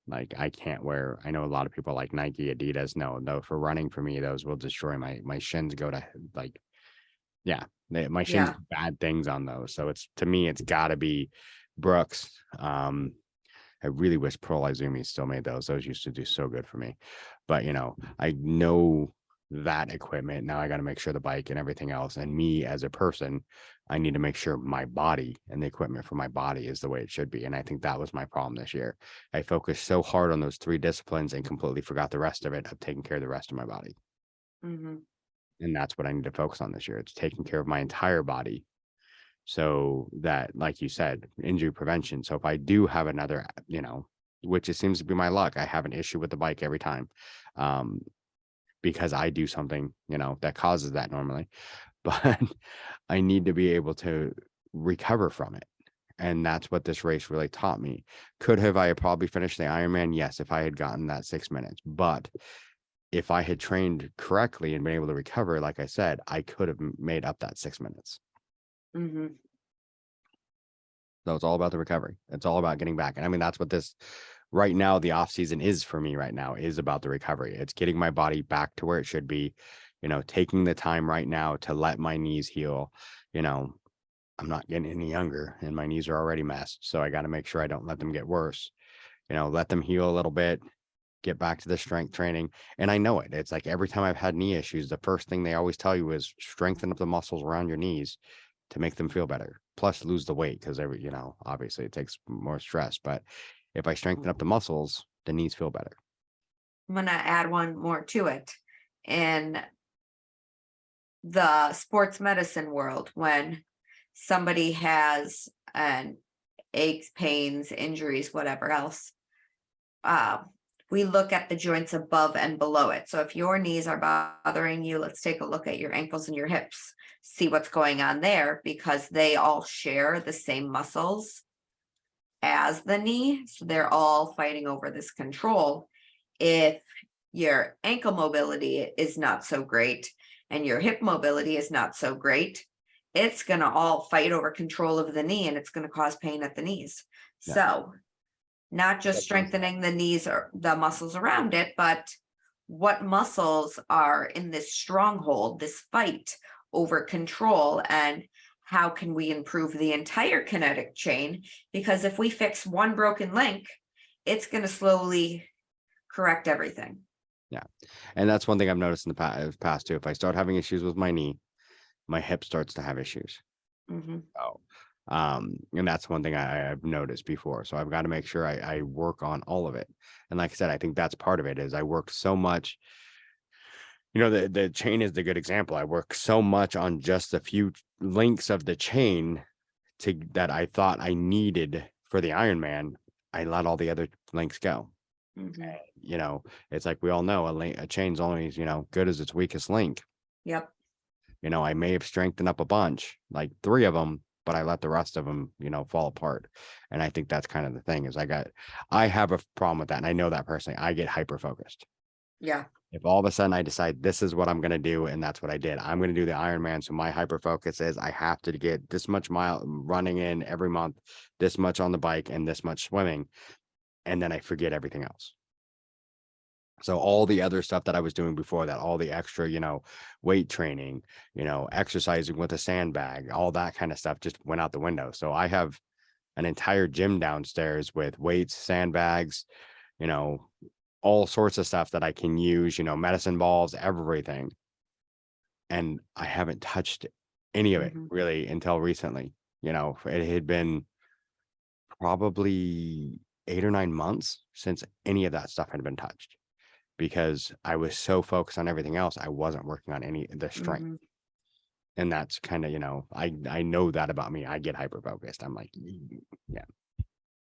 Like I can't wear, I know a lot of people like Nike, Adidas. No, for running for me, those will destroy my shins go to like, yeah, my shins do bad things on those. So to me, it's gotta be Brooks. I really wish Pearl Izumi still made those. Those used to do so good for me. But I know that equipment. Now I got to make sure the bike and everything else, and me as a person, I need to make sure my body and the equipment for my body is the way it should be. And I think that was my problem this year. I focused so hard on those 3 disciplines and completely forgot the rest of it, of taking care of the rest of my body. And that's what I need to focus on this year. It's taking care of my entire body. So that, like you said, injury prevention. So if I do have another, which it seems to be my luck, I have an issue with the bike every time. Because I do something, that causes that normally, but I need to be able to recover from it. And that's what this race really taught me. Could have I probably finished the Ironman? Yes, if I had gotten that 6 minutes, but if I had trained correctly and been able to recover, like I said, I could have made up that 6 minutes. So it's all about the recovery. It's all about getting back. And that's what this right now, the off season is for me right now, is about the recovery. It's getting my body back to where it should be, taking the time right now to let my knees heal. I'm not getting any younger and my knees are already messed. So I got to make sure I don't let them get worse, let them heal a little bit, get back to the strength training. And I know it. It's like every time I've had knee issues, the first thing they always tell you is strengthen up the muscles around your knees to make them feel better. Plus lose the weight, because obviously it takes more stress. But if I strengthen up the muscles, the knees feel better. I'm going to add one more to it. In the sports medicine world, when somebody has an aches, pains, injuries, whatever else, we look at the joints above and below it. So if your knees are bothering you, let's take a look at your ankles and your hips, see what's going on there, because they all share the same muscles as the knee. So they're all fighting over this control. If your ankle mobility is not so great and your hip mobility is not so great, it's going to all fight over control of the knee, and it's going to cause pain at the knees. Yeah. So not just strengthening the knees or the muscles around it, but what muscles are in this stronghold, this fight over control, and how can we improve the entire kinetic chain? Because if we fix one broken link, it's going to slowly correct everything. Yeah. And that's one thing I've noticed in the past too. If I start having issues with my knee, my hip starts to have issues. So, and that's one thing I've noticed before. So I've got to make sure I work on all of it. And like I said, I think that's part of it, is I work so much. The chain is the good example. I work so much on just a few links of the chain that I thought I needed for the Ironman. I let all the other links go. Mhm. You know, it's like we all know a chain's only, good as its weakest link. Yep. I may have strengthened up a bunch, like 3 of them, but I let the rest of them, fall apart. And I think that's kind of the thing is I have a problem with that. And I know that personally, I get hyper focused. Yeah. If all of a sudden I decide this is what I'm going to do, and that's what I did, I'm going to do the Ironman. So my hyper focus is I have to get this much mile running in every month, this much on the bike, and this much swimming. And then I forget everything else. So all the other stuff that I was doing before that, all the extra, weight training, exercising with a sandbag, all that kind of stuff just went out the window. So I have an entire gym downstairs with weights, sandbags, you know, all sorts of stuff that I can use, medicine balls, everything. And I haven't touched any of it Mhm. really until recently. It had been probably 8 or 9 months since any of that stuff had been touched because I was so focused on everything else. I wasn't working on any of the strength. Mhm. And that's kind of, I know that about me. I get hyper focused. I'm like, yeah.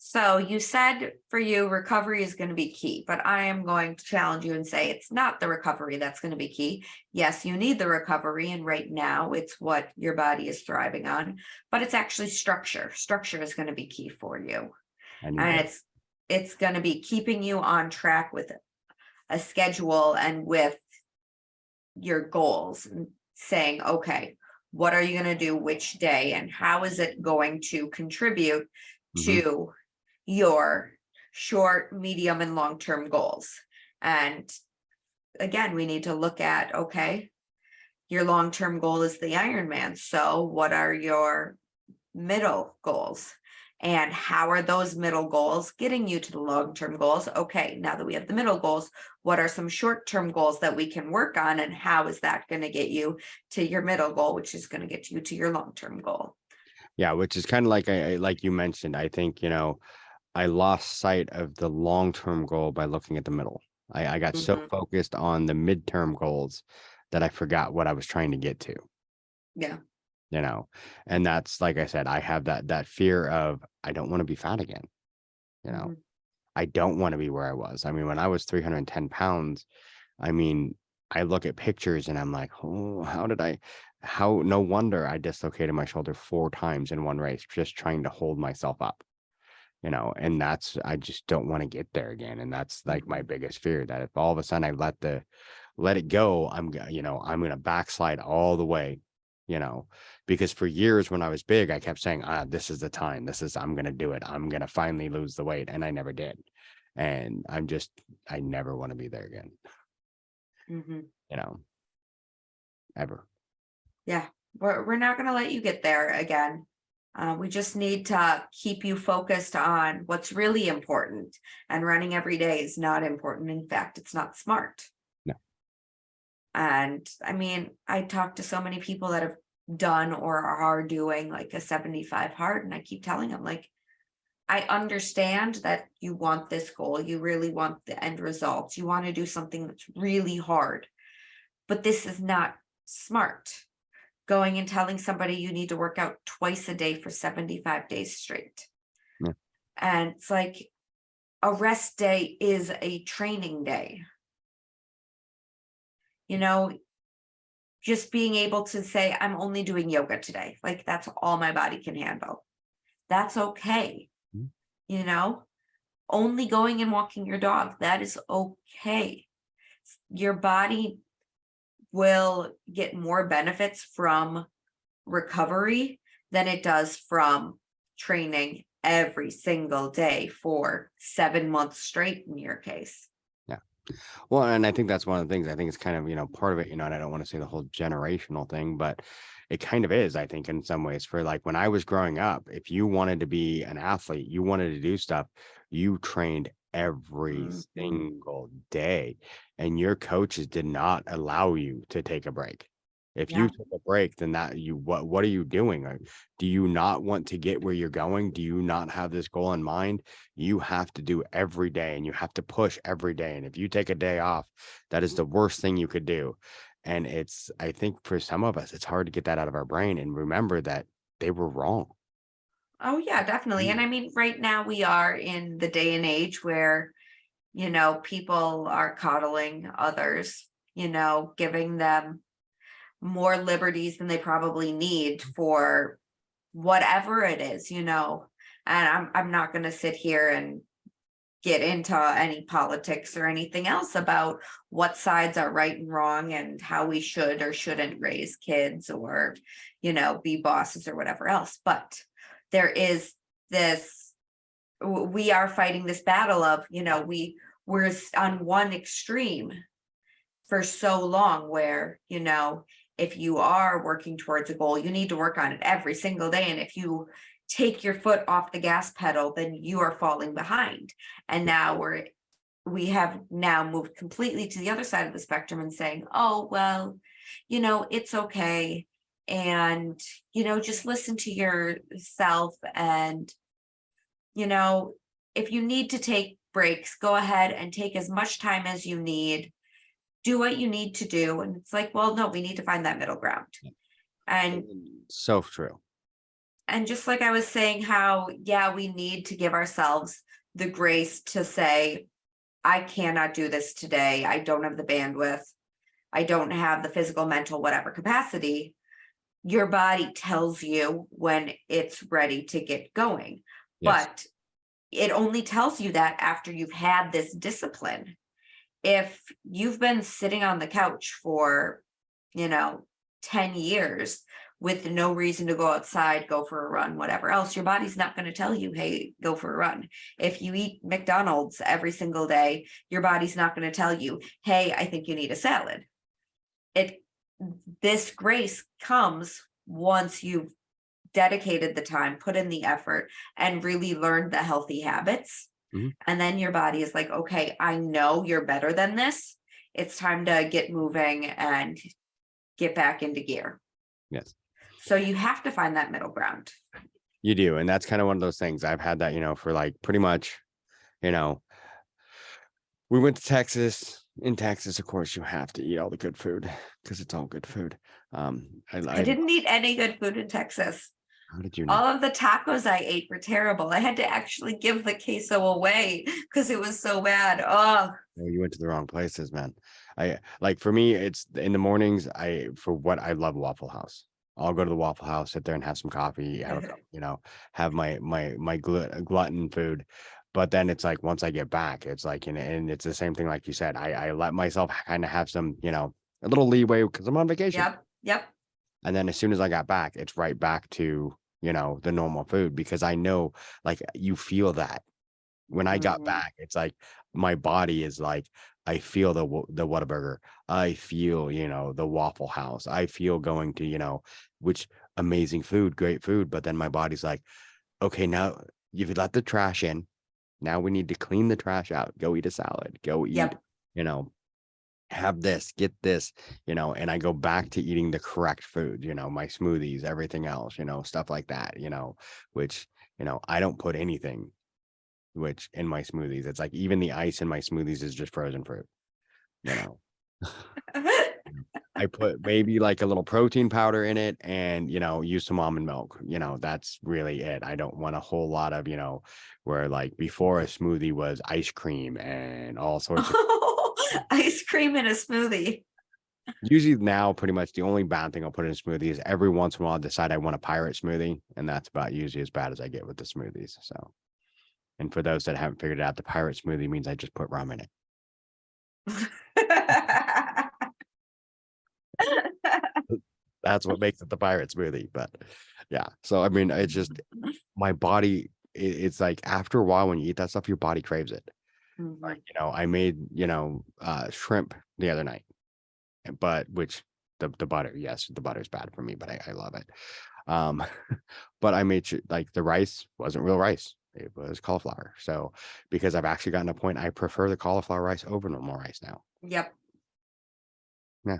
So you said for you, recovery is going to be key, but I am going to challenge you and say it's not the recovery that's going to be key. Yes, you need the recovery, and right now it's what your body is thriving on, but it's actually structure. Structure is going to be key for you, I need and that. it's going to be keeping you on track with a schedule and with your goals and saying, okay, what are you going to do which day and how is it going to contribute Mhm. to your short, medium, and long term goals? And again, we need to look at, okay, your long term goal is the Ironman. So, what are your middle goals? And how are those middle goals getting you to the long term goals? Okay, now that we have the middle goals, what are some short term goals that we can work on? And how is that going to get you to your middle goal, which is going to get you to your long term goal? Yeah, which is kind of like like you mentioned. I think, I lost sight of the long-term goal by looking at the middle. I got so Mhm. focused on the midterm goals that I forgot what I was trying to get to, Yeah. you know. And that's like I said, I have that fear of I don't want to be fat again, you know. Mhm. I don't want to be where I was. I mean, when I was 310 pounds, I mean, I look at pictures and I'm like, oh, how no wonder I dislocated my shoulder 4 times in one race just trying to hold myself up. And I just don't want to get there again. And that's like my Mhm. biggest fear that if all of a sudden I let it go, I'm going to backslide all the way, you know, because for years when I was big, I kept saying, this is the time, I'm going to do it. I'm going to finally lose the weight. And I never did. And I never want to be there again, Mhm. you know, ever. Yeah, we're not going to let you get there again. We just need to keep you focused on what's really important. And running every day is not important. In fact, it's not smart. No. And I mean, I talk to so many people that have done or are doing like a 75 hard, and I keep telling them, like, I understand that you want this goal. You really want the end results. You want to do something that's really hard, but this is not smart. Going and telling somebody you need to work out twice a day for 75 days straight. Yeah. And it's like a rest day is a training day. You know, just being able to say, I'm only doing yoga today. Like that's all my body can handle. That's okay. Mhm. You know, only going and walking your dog, that is okay. Your body will get more benefits from recovery than it does from training every single day for 7 months straight in your case. Yeah. Well, and I think that's one of the things I think it's kind of, part of it, and I don't want to say the whole generational thing, but it kind of is, I think, in some ways for like when I was growing up, if you wanted to be an athlete, you wanted to do stuff, you trained every Mhm. single day, and your coaches did not allow you to take a break. If you Yeah. took a break, then what are you doing? Do you not want to get where you're going? Do you not have this goal in mind? You have to do every day and you have to push every day. And if you take a day off, that is the worst thing you could do. And I think for some of us, it's hard to get that out of our brain and remember that they were wrong. Oh, yeah, definitely. And I mean, right now we are in the day and age where, people are coddling others, giving them more liberties than they probably need for whatever it is, and I'm not going to sit here and get into any politics or anything else about what sides are right and wrong and how we should or shouldn't raise kids or, be bosses or whatever else. But there is this, we are fighting this battle of, we're on one extreme for so long where, if you are working towards a goal, you need to work on it every single day. And if you take your foot off the gas pedal, then you are falling behind. And now we have now moved completely to the other side of the spectrum and saying, oh, well, it's okay. And, just listen to yourself. And, if you need to take breaks, go ahead and take as much time as you need. Do what you need to do. And it's like, well, no, we need to find that middle ground. And so true. And just like I was saying, how, yeah, we need to give ourselves the grace to say, I cannot do this today. I don't have the bandwidth. I don't have the physical, mental, whatever capacity. Your body tells you when it's ready to get going. Yes. But it only tells you that after you've had this discipline. If you've been sitting on the couch for, 10 years with no reason to go outside, go for a run, whatever else, your body's not going to tell you, hey, go for a run. If you eat McDonald's every single day, your body's not going to tell you, hey, I think you need a salad. This grace comes once you've dedicated the time, put in the effort, and really learned the healthy habits. Mhm. And then your body is like, okay, I know you're better than this. It's time to get moving and get back into gear. Yes. So you have to find that middle ground. You do. And that's kind of one of those things. I've had that, for like pretty much, we went to Texas. In Texas, of course, you have to eat all the good food because it's all good food. I didn't eat any good food in Texas. How did you All know? of the tacos I ate were terrible. I had to actually give the queso away because it was so bad. Oh, Oh, you went to the wrong places, man. For me, it's in the mornings. I love Waffle House. I'll go to the Waffle House, sit there and have some coffee, have my glutton food. But then it's like once I get back, it's like, and it's the same thing like you said. I let myself kind of have some, a little leeway because I'm on vacation. Yep. And then as soon as I got back, it's right back to, the normal food because I know like you feel that when I got back, it's like my body is like, I feel the Whataburger. I feel, the Waffle House. I feel going to, which amazing food, great food. But then my body's like, okay, now you've let the trash in. Now we need to clean the trash out. Go eat a salad. Go eat, Yep. have this, get this, and I go back to eating the correct food, my smoothies, everything else, stuff like that, which, I don't put anything which in my smoothies. It's like even the ice in my smoothies is just frozen fruit. I put maybe like a little protein powder in it and, use some almond milk. That's really it. I don't want a whole lot of, where like before a smoothie was ice cream and all sorts of ice cream in a smoothie. Usually now pretty much the only bad thing I'll put in a smoothie is every once in a while I decide I want a pirate smoothie. And that's about usually as bad as I get with the smoothies. So, and for those that haven't figured it out, the pirate smoothie means I just put rum in it. That's what makes it the pirate smoothie. But yeah, so I mean, it's just my body. It's like after a while when you eat that stuff, your body craves it. Like I made shrimp the other night, but which the butter, yes, the butter is bad for me, but I love it. But I made like the rice wasn't real rice. It was cauliflower. So because I've actually gotten to a point, I prefer the cauliflower rice over normal rice now. Yep. Yeah.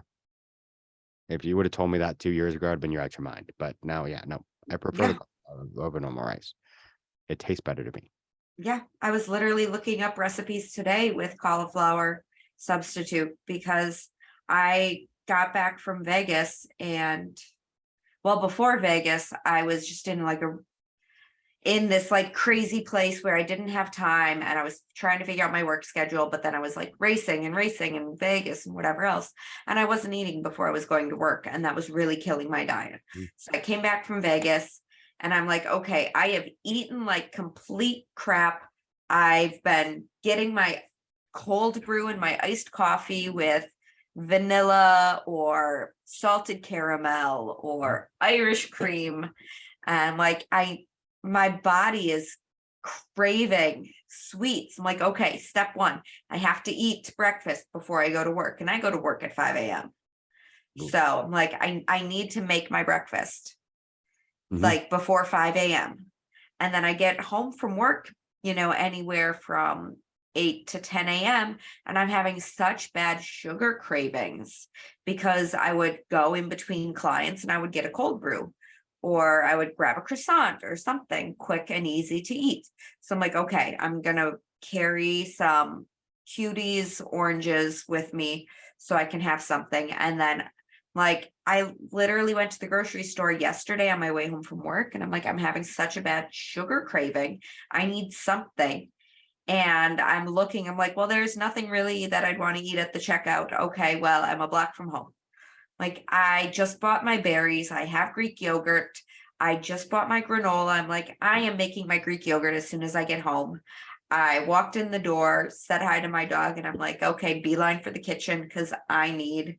If you would have told me that 2 years ago, I'd been you're out your mind. But now, yeah, no, I prefer the cauliflower over normal rice. It tastes better to me. Yeah, I was literally looking up recipes today with cauliflower substitute because I got back from Vegas and, well, before Vegas, I was just in like in this like crazy place where I didn't have time, and I was trying to figure out my work schedule, but then I was like racing in Vegas and whatever else. And I wasn't eating before I was going to work, and that was really killing my diet. Mm. So I came back from Vegas and I'm like, okay, I have eaten like complete crap. I've been getting my cold brew and my iced coffee with vanilla or salted caramel or Irish cream. And like my body is craving sweets. I'm like, okay, step one, I have to eat breakfast before I go to work. And I go to work at 5 a.m. Ooh. So I'm like, I need to make my breakfast Mhm. like before 5 a.m. And then I get home from work, anywhere from 8 to 10 a.m. And I'm having such bad sugar cravings because I would go in between clients and I would get a cold brew, or I would grab a croissant or something quick and easy to eat. So I'm like, okay, I'm going to carry some cuties, oranges with me so I can have something. And then like I literally went to the grocery store yesterday on my way home from work, and I'm like, I'm having such a bad sugar craving. I need something. And I'm looking, I'm like, well, there's nothing really that I'd want to eat at the checkout. Okay, well, I'm a block from home. Like I just bought my berries. I have Greek yogurt. I just bought my granola. I'm like, I am making my Greek yogurt as soon as I get home. I walked in the door, said hi to my dog, and I'm like, okay, beeline for the kitchen because I need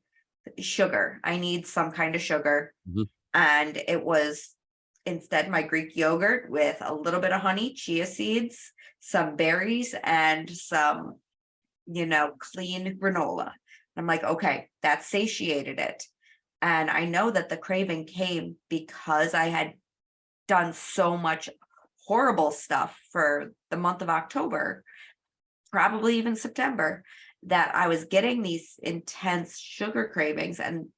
sugar. I need some kind of sugar. Mhm. And it was instead my Greek yogurt with a little bit of honey, chia seeds, some berries, and some, clean granola. I'm like, okay, that satiated it. And I know that the craving came because I had done so much horrible stuff for the month of October, probably even September, that I was getting these intense sugar cravings. And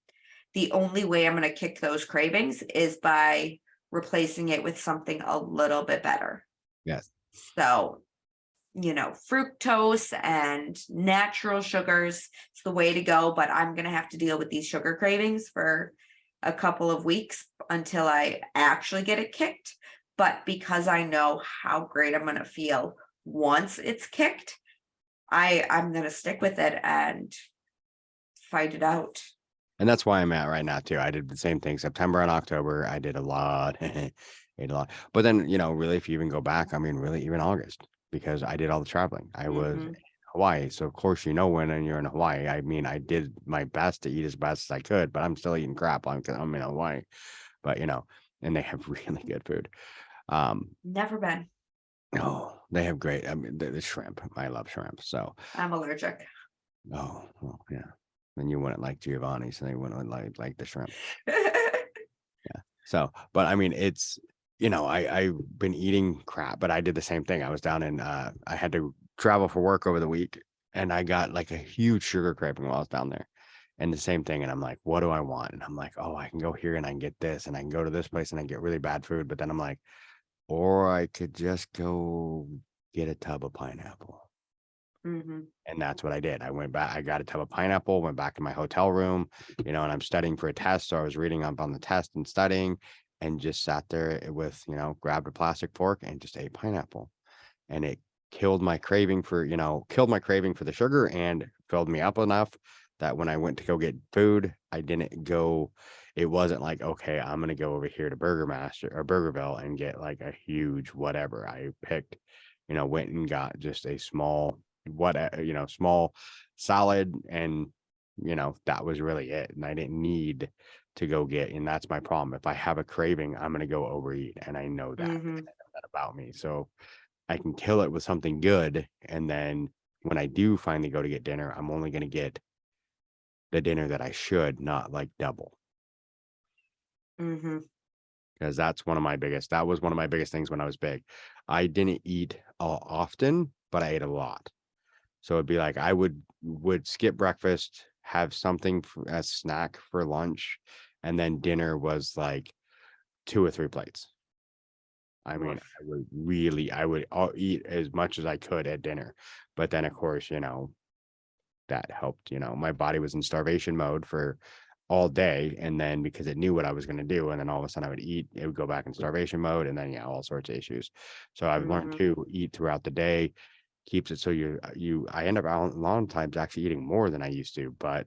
the only way I'm going to kick those cravings is by replacing it with something a little bit better. Yes. So, fructose and natural sugars is the way to go, but I'm going to have to deal with these sugar cravings for a couple of weeks until I actually get it kicked. But because I know how great I'm going to feel once it's kicked, I'm going to stick with it and fight it out. And that's why I'm at right now too. I did the same thing. September and October, I did a lot, ate a lot. But then, really, if you even go back, I mean, really, even August, because I did all the traveling. I was in Hawaii, so of course, when you're in Hawaii. I mean, I did my best to eat as best as I could, but I'm still eating crap. I'm in Hawaii, but and they have really good food. Never been. Oh, they have great. I mean, the shrimp. I love shrimp. So, I'm allergic. oh, well, yeah. Then you wouldn't like Giovanni's, and they wouldn't like the shrimp. So, but I mean, it's, I've been eating crap, but I did the same thing. I was down in, I had to travel for work over the week, and I got like a huge sugar craving while I was down there. And the same thing. And I'm like, what do I want? And I'm like, oh, I can go here and I can get this, and I can go to this place and I get really bad food. But then I'm like, or I could just go get a tub of pineapple. Mm-hmm. And that's what I did. I went back, I got a tub of pineapple, went back in my hotel room, and I'm studying for a test. So I was reading up on the test and studying, and just sat there with, grabbed a plastic fork and just ate pineapple. And it killed my craving for, the sugar, and filled me up enough that when I went to go get food, I didn't go, it wasn't like, okay, I'm going to go over here to Burger Master or Burgerville and get like a huge whatever. I picked, went and got just a small, small salad, and that was really it. And I didn't need to go get, and that's my problem. If I have a craving, I'm going to go overeat, and I know that, Mm-hmm. I know that about me. So I can kill it with something good, and then when I do finally go to get dinner, I'm only going to get the dinner that I should, not like double. Mm-hmm. Because that was one of my biggest things when I was big. I didn't eat often, but I ate a lot. So it'd be like I would skip breakfast, have something as snack for lunch, and then dinner was like 2 or 3 plates. I mean, I would eat as much as I could at dinner. But then, of course, that helped. My body was in starvation mode for all day. And then because it knew what I was going to do, and then all of a sudden I would eat, it would go back in starvation mode, and then all sorts of issues. So I've learned to eat throughout the day, keeps it so I end up out a lot of times actually eating more than I used to, but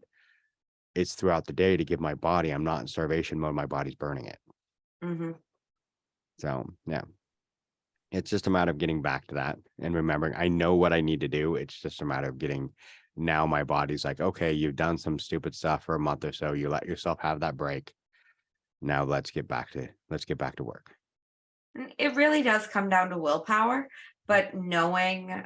it's throughout the day to give my body, I'm not in starvation mode, my body's burning it. Mm-hmm. So yeah, it's just a matter of getting back to that and remembering I know what I need to do. It's just a matter of getting, now my body's like, okay, you've done some stupid stuff for a month or so. You let yourself have that break. Now let's get back to work. It really does come down to willpower, but knowing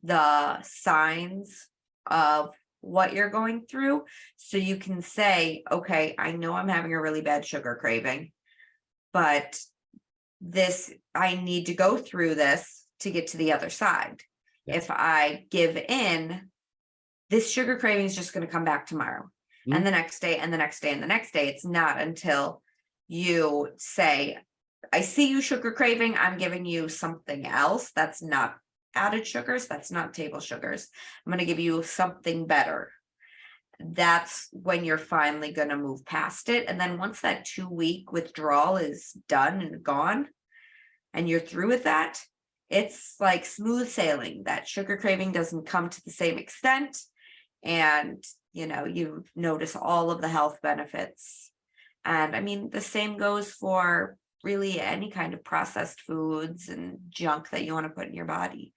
the signs of what you're going through, so you can say, okay, I know I'm having a really bad sugar craving, but I need to go through this to get to the other side. Yeah. If I give in, this sugar craving is just going to come back tomorrow, and the next day, and the next day, and the next day. It's not until you say, I see you sugar craving, I'm giving you something else that's not added sugars, that's not table sugars. I'm going to give you something better. That's when you're finally going to move past it. And then once that 2-week withdrawal is done and gone, and you're through with that, it's like smooth sailing. That sugar craving doesn't come to the same extent. And, you notice all of the health benefits. And I mean, the same goes for really any kind of processed foods and junk that you want to put in your body.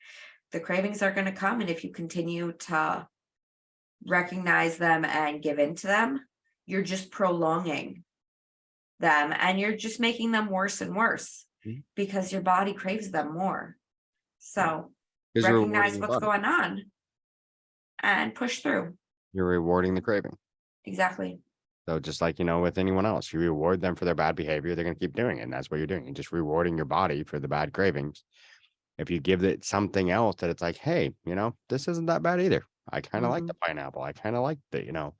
The cravings are going to come. And if you continue to recognize them and give in to them, you're just prolonging them, and you're just making them worse and worse because your body craves them more. So recognize what's going on and push through. You're rewarding the craving. Exactly. So just like, with anyone else, you reward them for their bad behavior, they're going to keep doing it. And that's what you're doing. You're just rewarding your body for the bad cravings. If you give it something else that it's like, hey, this isn't that bad either. I kind of like the pineapple. I kind of like the,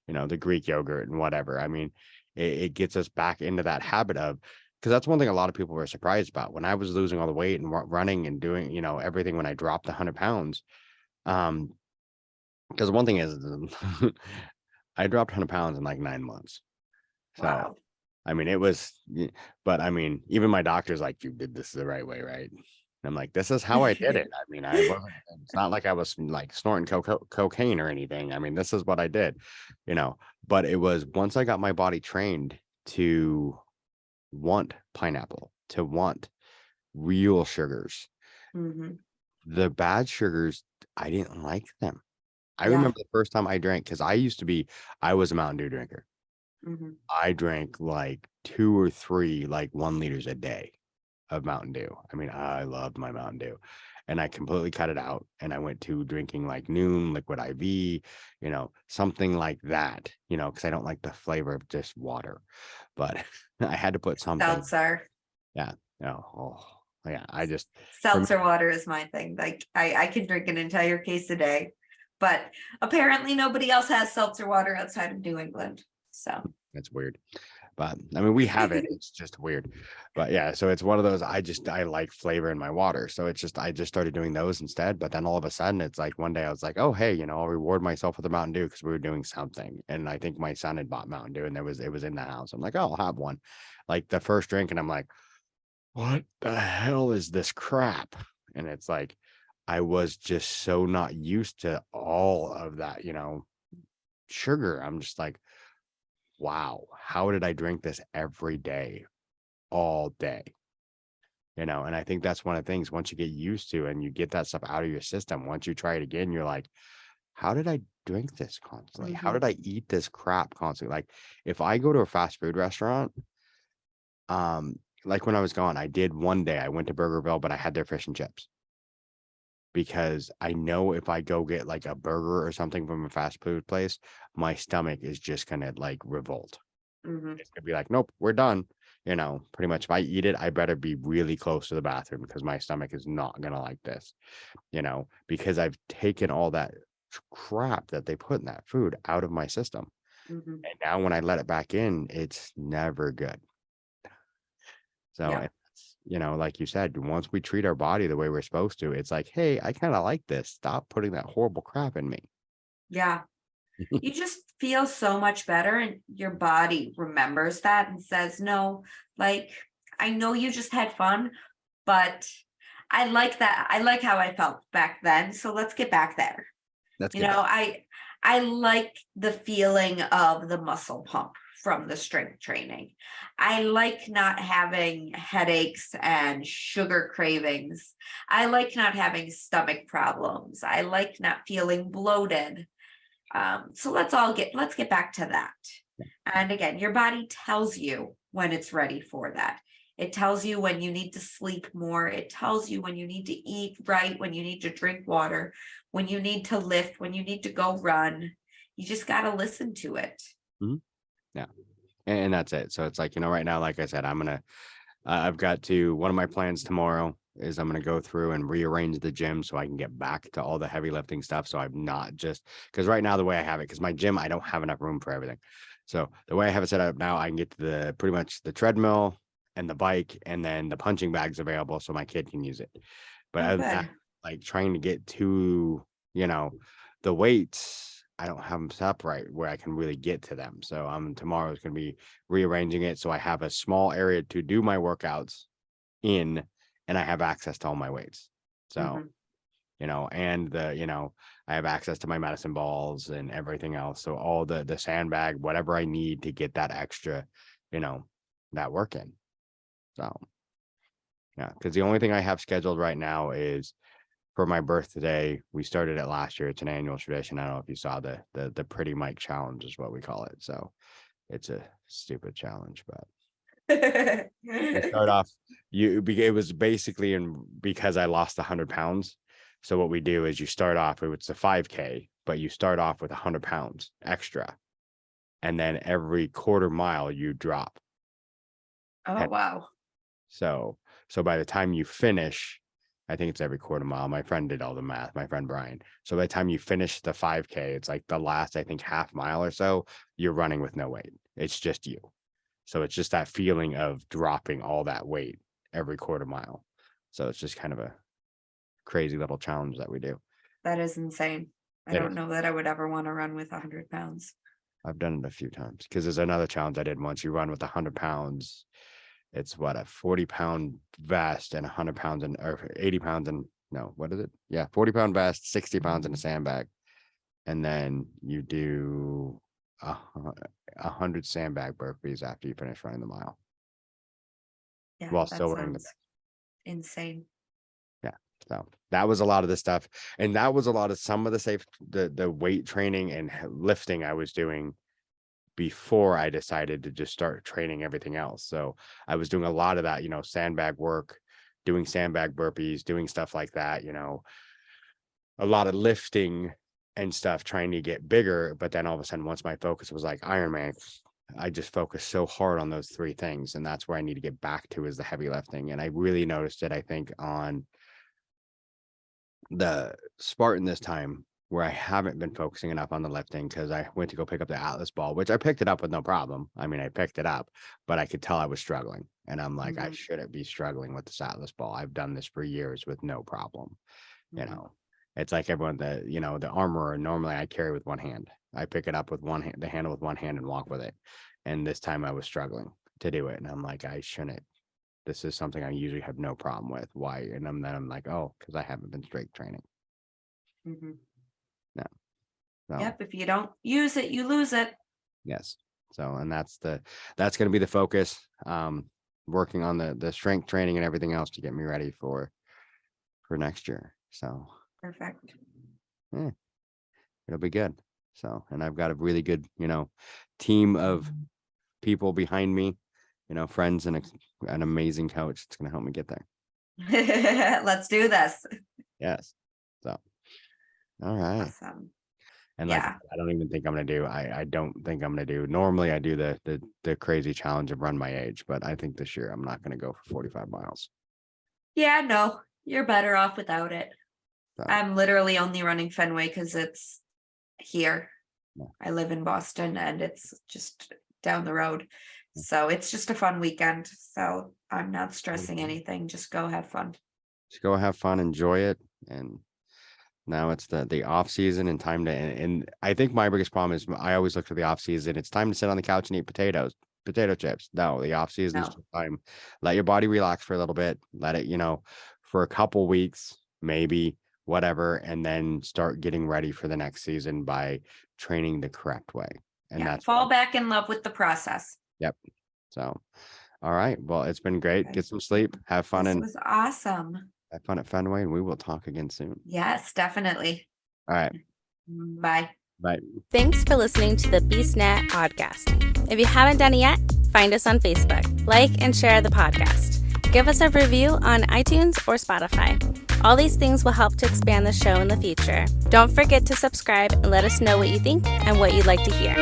the Greek yogurt and whatever. I mean, it gets us back into that habit of, because that's one thing a lot of people were surprised about when I was losing all the weight and running and doing, everything when I dropped 100 pounds. Because one thing is, I dropped 100 pounds in like 9 months. So, wow. I mean, it was, but I mean, even my doctor's like, you did this the right way, right? And I'm like, this is how I did it. I mean, it's not like I was like snorting cocaine or anything. I mean, this is what I did, but it was once I got my body trained to want pineapple, to want real sugars, the bad sugars, I didn't like them. I remember the first time I drank, because I was a Mountain Dew drinker. I drank like 2 or 3, like 1 liters a day of Mountain Dew. I mean, I loved my Mountain Dew, and I completely cut it out. And I went to drinking like Noon Liquid IV, something like that, because I don't like the flavor of just water, but I had to put something. Seltzer. Yeah. Oh, yeah. Seltzer water is my thing. Like I can drink an entire case a day, but apparently nobody else has seltzer water outside of New England. So that's weird. But I mean, we have it. It's just weird. But yeah, so it's one of those, I like flavor in my water. So it's just, I just started doing those instead. But then all of a sudden it's like one day I was like, oh, hey, I'll reward myself with a Mountain Dew because we were doing something. And I think my son had bought Mountain Dew and it was in the house. I'm like, oh, I'll have one. Like the first drink. And I'm like, what the hell is this crap? And it's like, I was just so not used to all of that, sugar. I'm just like, wow, how did I drink this every day, all day? And I think that's one of the things, once you get used to and you get that stuff out of your system, once you try it again, you're like, how did I drink this constantly? How did I eat this crap constantly? Like if I go to a fast food restaurant, like when I was gone, I did one day, I went to Burgerville, but I had their fish and chips. Because I know if I go get like a burger or something from a fast food place, my stomach is just gonna like revolt. It's gonna be like, nope, we're done. Pretty much if I eat it, I better be really close to the bathroom because my stomach is not gonna like this, because I've taken all that crap that they put in that food out of my system. And now when I let it back in, it's never good. So like you said, once we treat our body the way we're supposed to, it's like, hey, I kind of like this. Stop putting that horrible crap in me. Yeah. You just feel so much better, and your body remembers that and says, no, like, I know you just had fun, but I like that. I like how I felt back then. So let's get back there. Let's You get know, back. I like the feeling of the muscle pump from the strength training. I like not having headaches and sugar cravings. I like not having stomach problems. I like not feeling bloated. So let's get back to that. And again, your body tells you when it's ready for that. It tells you when you need to sleep more. It tells you when you need to eat right, when you need to drink water, when you need to lift, when you need to go run. You just got to listen to it. Mhm. Yeah. And that's it. So it's like, right now, like I said, I've got to, one of my plans tomorrow is I'm going to go through and rearrange the gym so I can get back to all the heavy lifting stuff. So I'm not just, because right now, the way I have it, because my gym, I don't have enough room for everything. So the way I have it set up now, I can get to the pretty much the treadmill and the bike, and then the punching bag's available so my kid can use it. But Oh, other than that, good. like trying to get to, the weights, I don't have them set up right where I can really get to them. So tomorrow is going to be rearranging it so I have a small area to do my workouts in, and I have access to all my weights. So, Mhm. and I have access to my medicine balls and everything else. So all the sandbag, whatever I need to get that extra, that work in. So yeah, because the only thing I have scheduled right now is for my birthday. We started it last year. It's an annual tradition. I don't know if you saw the Pretty Mike challenge is what we call it. So it's a stupid challenge, but you start off, it was basically because I lost 100 pounds. So what we do is you start off, it's a 5K, but you start off with 100 pounds extra. And then every quarter mile you drop. Oh, wow. So by the time you finish, I think it's every quarter mile. My friend did all the math, my friend Brian. So by the time you finish the 5K, it's like the last, I think, half mile or so, you're running with no weight. It's just you. So it's just that feeling of dropping all that weight every quarter mile. So it's just kind of a crazy little challenge that we do. That is insane. I It don't is. know that I would ever want to run with 100 pounds. I've done it a few times because there's another challenge I did once. You run with 100 pounds. It's what, a 40-pound vest and 100 pounds or 80 pounds and no, what is it? Yeah, 40-pound vest, 60 pounds in a sandbag. And then you do 100 sandbag burpees after you finish running the mile Yeah, while that still wearing the. sounds insane. Yeah. So that was a lot of the stuff. And that was a lot of some of the weight training and lifting I was doing before I decided to just start training everything else. So I was doing a lot of that, sandbag work, doing sandbag burpees, doing stuff like that, a lot of lifting and stuff, trying to get bigger. But then all of a sudden, once my focus was like Ironman, I just focused so hard on those three things. And that's where I need to get back to, is the heavy lifting. And I really noticed it, I think, on the Spartan this time, where I haven't been focusing enough on the lifting, because I went to go pick up the Atlas ball, which I picked it up with no problem. I mean, I picked it up, but I could tell I was struggling. And I'm like, I Mhm, shouldn't be struggling with this Atlas ball. I've done this for years with no problem. You mhm. know, it's like everyone, the armorer, normally I carry with one hand. I pick it up with one hand, the handle with one hand, and walk with it. And this time I was struggling to do it. And I'm like, I shouldn't. This is something I usually have no problem with. Why? And then I'm like, oh, because I haven't been strength training. Mhm. No. So Yep, if you don't use it, you lose it. yes. So, and that's going to be the focus. Working on the strength training and everything else to get me ready for next year. So Perfect. yeah, it'll be good. So, and I've got a really good, team of people behind me, friends and an amazing coach. It's going to help me get there. Let's do this. Yes. So, all right. Awesome. And like, Yeah. I don't even think I'm gonna do. I don't think I'm gonna do. Normally, I do the crazy challenge of run my age, but I think this year I'm not gonna go for 45 miles. Yeah, no, you're better off without it. So, I'm literally only running Fenway because it's here. yeah. I live in Boston and it's just down the road. Yeah. So it's just a fun weekend. So I'm not stressing anything. Just go have fun. Just go have fun, enjoy it, and Now it's the off season and time to, and I think my biggest problem is I always look for the off season. It's time to sit on the couch and eat potato chips. No, the off season is No. just time. Let your body relax for a little bit. Let it, for a couple weeks, maybe whatever, and then start getting ready for the next season by training the correct way. And Yeah, that's what fall back in love with the process. yep. So, all right. Well, it's been great. Okay. Get some sleep. Have fun This and was awesome. have fun at Fenway, and we will talk again soon. Yes, definitely. All right. Bye. Bye. Thanks for listening to the BeastNet podcast. If you haven't done it yet, find us on Facebook, like and share the podcast. Give us a review on iTunes or Spotify. All these things will help to expand the show in the future. Don't forget to subscribe and let us know what you think and what you'd like to hear.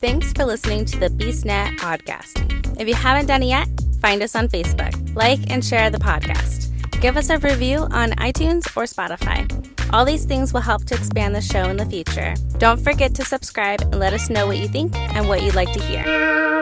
Thanks for listening to the BeastNet podcast. If you haven't done it yet, find us on Facebook, like and share the podcast. Give us a review on iTunes or Spotify. All these things will help to expand the show in the future. Don't forget to subscribe and let us know what you think and what you'd like to hear.